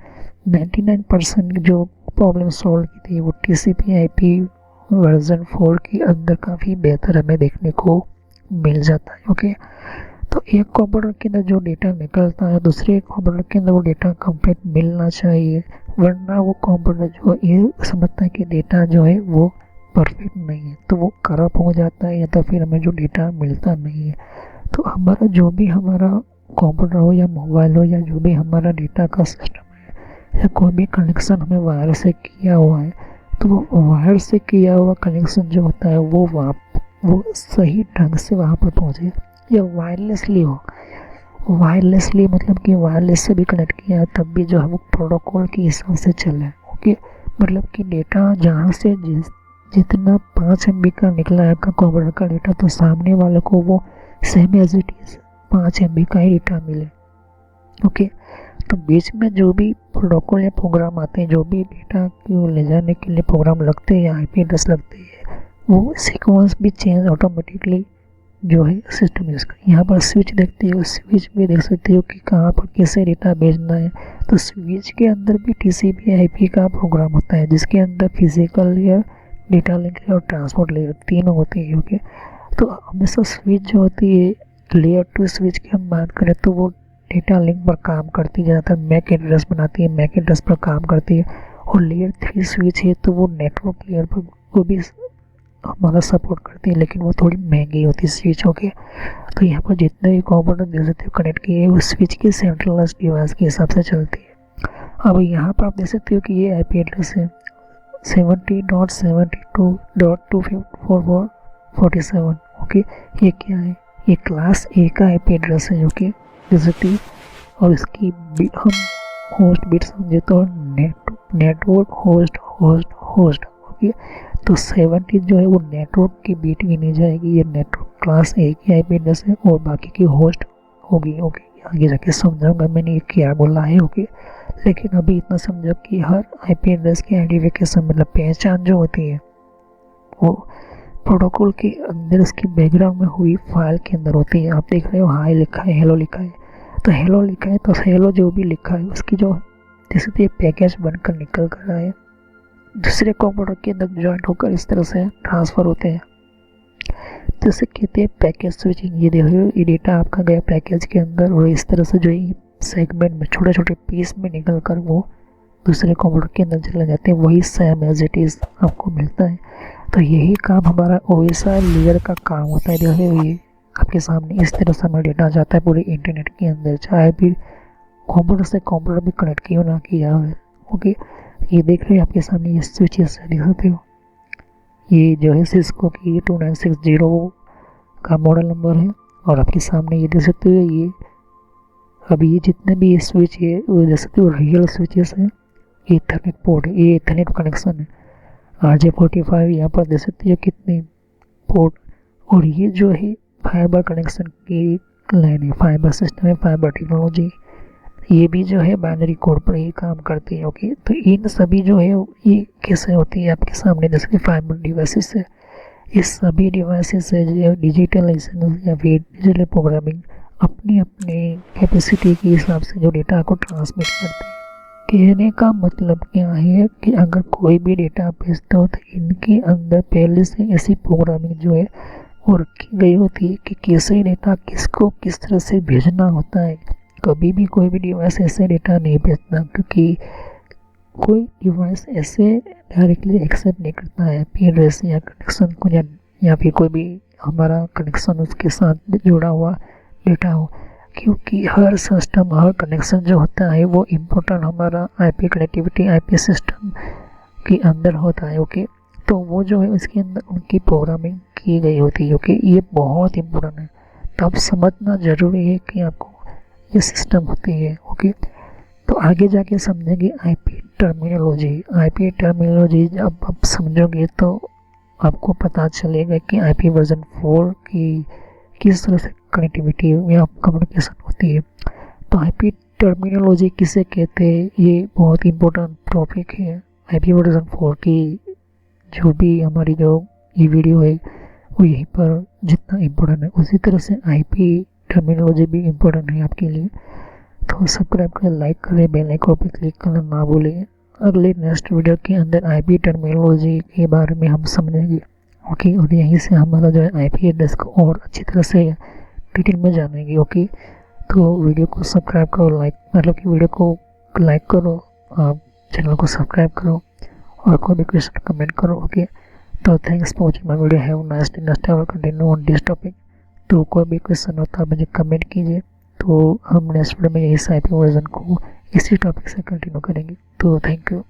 99% जो प्रॉब्लम सॉल्व की थी वो TCP IP वर्जन 4 के अंदर काफ़ी बेहतर हमें देखने को मिल जाता है। ओके, तो एक कंप्यूटर के अंदर जो डेटा निकलता है दूसरे कंप्यूटर के अंदर वो डेटा कंप्लीट मिलना चाहिए, वरना वो कंप्यूटर जो ये समझता है कि डेटा जो है वो परफेक्ट नहीं है तो वो करप्ट हो जाता है या तो फिर हमें जो डेटा मिलता नहीं है। तो हमारा जो भी हमारा कंप्यूटर हो या मोबाइल हो या जो भी हमारा डेटा का सिस्टम है या कोई भी कनेक्शन हमें वायर से किया हुआ है, तो वो वायर से किया हुआ कनेक्शन जो होता है वो सही ढंग से वहाँ पर पहुँचे, या वायरलेसली हो। वायरलेसली मतलब कि वायरलेस से भी कनेक्ट किया है तब भी जो है वो प्रोटोकॉल के हिसाब से चले। ओके, मतलब कि डेटा जहाँ से जितना 5 MB का निकला है आपका कंप्यूटर का डेटा, तो सामने वाले को वो same as it is 5 MB का ही डेटा मिले। ओके, तो बीच में जो भी प्रोटोकॉल या प्रोग्राम आते हैं, जो भी डेटा को ले जाने के लिए प्रोग्राम लगते हैं या IP एड्रेस लगते हैं, वो सीक्वेंस भी चेंज ऑटोमेटिकली जो है सिस्टम यूज़ कर। यहाँ पर स्विच देखते हो, स्विच में देख सकते हो कि कहाँ पर कैसे डेटा भेजना है। तो स्विच के अंदर भी TCP IP का प्रोग्राम होता है, जिसके अंदर फिजिकल लेयर, डेटा लिंक और ट्रांसपोर्ट लेयर तीनों होती है। ओके, तो हमेशा स्विच जो होती है, लेयर 2 स्विच की हम बात करें तो वो डेटा लिंक पर काम करती है, ज़्यादातर मैक एड्रेस बनाती है, मैक एड्रेस पर काम करती है। और लेयर 3 स्विच है तो वो नेटवर्क लेयर पर वो भी हमारा सपोर्ट करती है, लेकिन वो थोड़ी महंगी होती है स्विच। ओके, तो यहाँ पर जितने भी कंप्यूटर देख सकते हो कनेक्ट किए हैं वो स्विच के सेंट्रलाइज्ड डिवाइस के हिसाब से चलती है। अब यहाँ पर आप देख सकते हो कि ये IP एड्रेस है 70.72.24447। ओके, ये क्या है? ये क्लास A का IP एड्रेस है जो कि जैसे, और इसकी हम होस्ट बिट समझे तो नेटवर्क होस्ट। ओके, तो 70 जो है वो नेटवर्क की बीट गिनी जाएगी, ये नेटवर्क क्लास A की IP एड्रेस है और बाकी की होस्ट होगी। ओके, आगे जाके समझाऊंगा मैंने ये क्या बोला है। ओके, लेकिन अभी इतना समझो कि हर IP एड्रेस की आइडेंटिफिकेशन मतलब पहचान जो होती है वो प्रोटोकॉल के अंदर उसकी बैकग्राउंड में हुई फाइल के अंदर होती है। आप देख रहे हो हाई लिखा है, हेलो लिखा है, तो हेलो लिखा है तो हेलो जो भी लिखा है उसकी जो जैसे तो ये पैकेज बनकर निकल कर रहा है दूसरे कंप्यूटर के अंदर ज्वाइंट होकर इस तरह से ट्रांसफ़र होते हैं, तो इसे कहते हैं पैकेज स्विचिंग। ये देखो ये डेटा आपका गया पैकेज के अंदर और इस तरह से जो है सेगमेंट में छोटे छोटे पीस में निकल कर वो दूसरे कंप्यूटर के अंदर चले जाते हैं, वही सेम एज इट इज़ आपको मिलता है। तो यही काम हमारा OSI लेयर का काम होता है। देखो ये आपके सामने इस तरह से हमारा डेटा जाता है पूरे इंटरनेट के अंदर, चाहे भी कंप्यूटर से कंप्यूटर भी कनेक्ट किया ना किया हो। ओके, ये देख रहे हैं आपके सामने ये स्विचेस देख सकते हो, ये जो है सिस्को की 2960 का मॉडल नंबर है। और आपके सामने ये देख सकते हो ये अभी ये जितने भी स्विच है वो देख सकते हो रियल स्विचेस हैं। ये ईथरनेट पोर्ट है, ये ईथरनेट कनेक्शन है RJ45। यहाँ पर देख सकते हो कितने पोर्ट, और ये जो है फाइबर कनेक्शन की लाइन है, फाइबर सिस्टम है, फाइबर टेक्नोलॉजी। ये भी जो है बाइनरी कोड पर ही काम करती है। ओके, तो इन सभी जो है ये कैसे होती है आपके सामने जैसे फाइबर डिवाइसेस है, ये सभी डिवाइसेस है जो डिजिटलाइजेशन या फिर डिजिटल प्रोग्रामिंग अपनी अपनी कैपेसिटी के हिसाब से जो डेटा को ट्रांसमिट करते हैं। कहने का मतलब क्या है कि अगर कोई भी डेटा भेजते हो तो इनके अंदर पहले से ऐसी प्रोग्रामिंग जो है वो रखी गई होती है कि कैसे डेटा किसको किस तरह से भेजना होता है। कभी भी कोई भी डिवाइस ऐसे डेटा नहीं भेजता, क्योंकि कोई डिवाइस ऐसे डायरेक्टली एक्सेप्ट नहीं करता है आईपी एड्रेस या कनेक्शन को, या फिर कोई भी हमारा कनेक्शन उसके साथ जुड़ा हुआ डेटा हो, क्योंकि हर सिस्टम हर कनेक्शन जो होता है वो इम्पोर्टेंट हमारा आईपी कनेक्टिविटी आईपी सिस्टम के अंदर होता है। ओके, तो वो जो है उसके अंदर उनकी प्रोग्रामिंग की गई होती है। ओके, ये बहुत इम्पोर्टेंट है, तो आप समझना ज़रूरी है कि आपको ये सिस्टम होती है। ओके, तो आगे जाके समझेंगे आईपी टर्मिनोलॉजी। आईपी टर्मिनोलॉजी जब आप समझोगे तो आपको पता चलेगा कि आईपी वर्जन 4 की किस तरह से कनेक्टिविटी या कम्युनिकेशन होती है। तो आईपी टर्मिनोलॉजी किसे कहते हैं, ये बहुत इम्पोर्टेंट टॉपिक है। आईपी वर्जन 4 की जो भी हमारी जो ये वीडियो है वो यहीं पर जितना इम्पोर्टेंट है, उसी तरह से आईपी टर्मिनोलॉजी भी इम्पोर्टेंट है आपके लिए। तो सब्सक्राइब करें, लाइक करें, बेल आइकन पर क्लिक करना ना भूलें। अगले नेक्स्ट वीडियो के अंदर आईपी टर्मिनोलॉजी के बारे में हम समझेंगे। ओके, और यहीं से हमारा जो है आईपी एड्रेस को और अच्छी तरह से डिटेल में जानेंगे। ओके, तो वीडियो को सब्सक्राइब करो, लाइक मतलब कि वीडियो को लाइक करो, आप चैनल को सब्सक्राइब करो और कोई भी क्वेश्चन कमेंट करो। ओके, तो thanks for watching my video. Have nice day. Next time continue on this topic. तो कोई भी क्वेश्चन होता है मुझे कमेंट कीजिए, तो हम नेक्स्ट वीडियो में यही आईपी वर्जन को इसी टॉपिक से कंटिन्यू करेंगे। तो थैंक यू।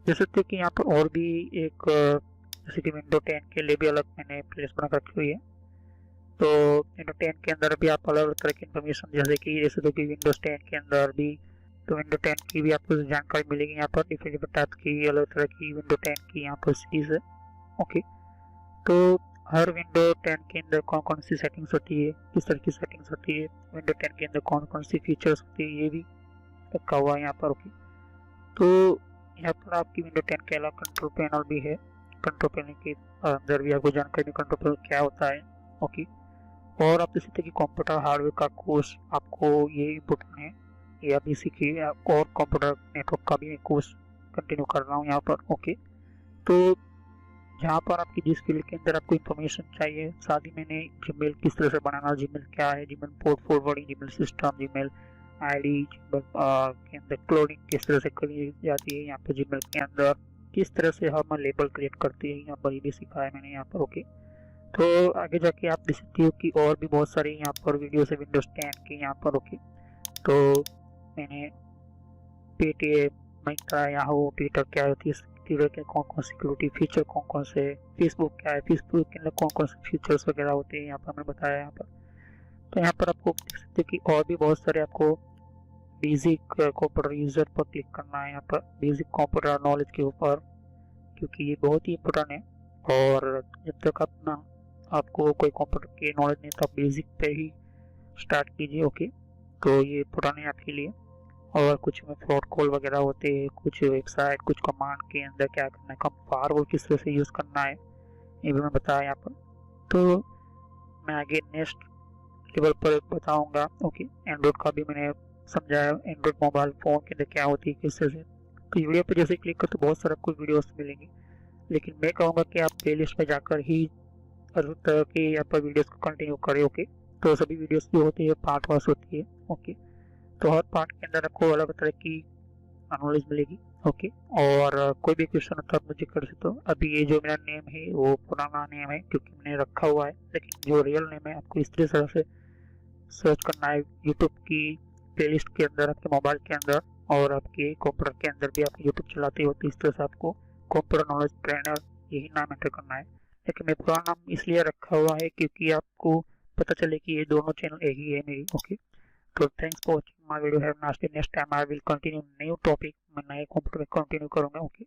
जैसे थे कि यहाँ पर और भी एक जैसे कि विंडो 10 के लिए भी अलग मैंने प्लेलिस्ट बना रखी हुई है। तो विंडो 10 के अंदर भी आप अलग अलग तरह की इन्फॉर्मेशन जैसे तो कि विंडोज 10 के अंदर भी तो विंडो 10 की भी आपको जानकारी मिलेगी। यहाँ पर डिफरेंट टाइप की अलग तरह की विंडो 10 की यहाँ पर सीरीज है। ओके, तो हर विंडो 10 के अंदर कौन कौन सी सेटिंग्स होती है, किस तरह की सेटिंग्स होती है, विंडो 10 के अंदर कौन कौन सी फीचर्स होती है, ये भी रखा हुआ है यहाँ पर। ओके, तो यहाँ पर आपकी विंडो 10 के अलावा कंट्रोल पैनल भी है। कंट्रोल पैनल के अंदर भी आपको जानकारी कंट्रोल पैनल क्या होता है। ओके, और आप इसी तरह की कंप्यूटर हार्डवेयर का कोर्स आपको ये इम्पोर्टेंट है, ये आप इसी की और कंप्यूटर नेटवर्क का भी कोर्स कंटिन्यू कर रहा हूँ यहाँ पर। ओके, तो जहाँ पर आपकी जिस फील्ड के अंदर आपको इन्फॉर्मेशन चाहिए, साथ ही मैंने जीमेल किस तरह से बनाना, जीमेल क्या है, Gmail port forwarding, Gmail system, Gmail ID के अंदर क्लोनिंग किस तरह से करी जाती है, यहाँ पर जीमेल के अंदर किस तरह से हम लेबल क्रिएट करते हैं, यहाँ पर ये भी सिखाया मैंने यहाँ पर। ओके, तो आगे जाके आप देख सकते हो कि और भी बहुत सारे यहाँ पर वीडियो है विंडोज 10 के यहाँ पर। ओके, तो मैंने पेटीएम, मिंत्रा, याहू, ट्विटर क्या होती है, ट्विटर के कौन कौन सिक्योरिटी फीचर कौन कौन से, फेसबुक क्या है, फेसबुक के अंदर कौन कौन से फीचर्स वगैरह होते हैं यहाँ पर मैंने बताया यहाँ पर। तो यहाँ पर आपको देख सकते हैं कि और भी बहुत सारे आपको बेसिक कंप्यूटर यूजर पर क्लिक करना है यहाँ पर, बेसिक कंप्यूटर नॉलेज के ऊपर, क्योंकि ये बहुत ही इम्पोर्टेंट है। और जब तक अपना आपको कोई कंप्यूटर की नॉलेज नहीं तो आप बेसिक पे ही स्टार्ट कीजिए। ओके, तो ये इम्पोर्टेंट है आपके लिए। और कुछ में फ्रॉड कॉल वगैरह होते हैं, कुछ वेबसाइट, कुछ कमांड के अंदर क्या करना है, कम फायरवॉल किस तरह से यूज़ करना है, ये भी मैं बताया यहाँ पर। तो मैं आगे नेक्स्ट लेवल पर बताऊंगा। ओके, एंड्रॉइड का भी मैंने समझाया, एंड्रॉइड मोबाइल फ़ोन के अंदर क्या होती है किस तरह से। तो वीडियो पर जैसे क्लिक कर तो बहुत सारा कुछ वीडियोस मिलेंगे, लेकिन मैं कहूँगा कि आप प्ले लिस्ट पर जाकर ही हर तरह के यहाँ पर वीडियोज़ को कंटिन्यू करें। ओके, तो सभी वीडियोज़ जो होती है पार्ट वाइज होती है। ओके, तो हर पार्ट के अंदर आपको अलग तरह की नॉलेज मिलेगी। ओके, और कोई भी क्वेश्चन होता है मुझे कर सकते हो। अभी ये जो मेरा नेम है वो पुराना नेम है क्योंकि मैंने रखा हुआ है, लेकिन जो रियल नेम है आपको इस तरह से सर्च करना है यूट्यूब की प्लेलिस्ट के अंदर, आपके मोबाइल के अंदर, और आपके कंप्यूटर के अंदर भी आप यूट्यूब चलाते हो तो इस तरह से आपको कंप्यूटर नॉलेज ट्रेनर यही नाम एंटर करना है। लेकिन मैं पुराना नाम इसलिए रखा हुआ है क्योंकि आपको पता चले कि ये दोनों चैनल एक ही है मेरी। Okay, so thanks for watching my video. Have a nice day. Next time I will continue new topic. मैं नए कंप्यूटर में कंटिन्यू करूँगा। ओके,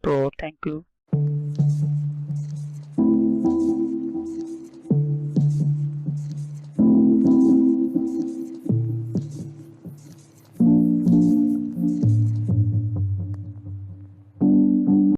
तो थैंक यू।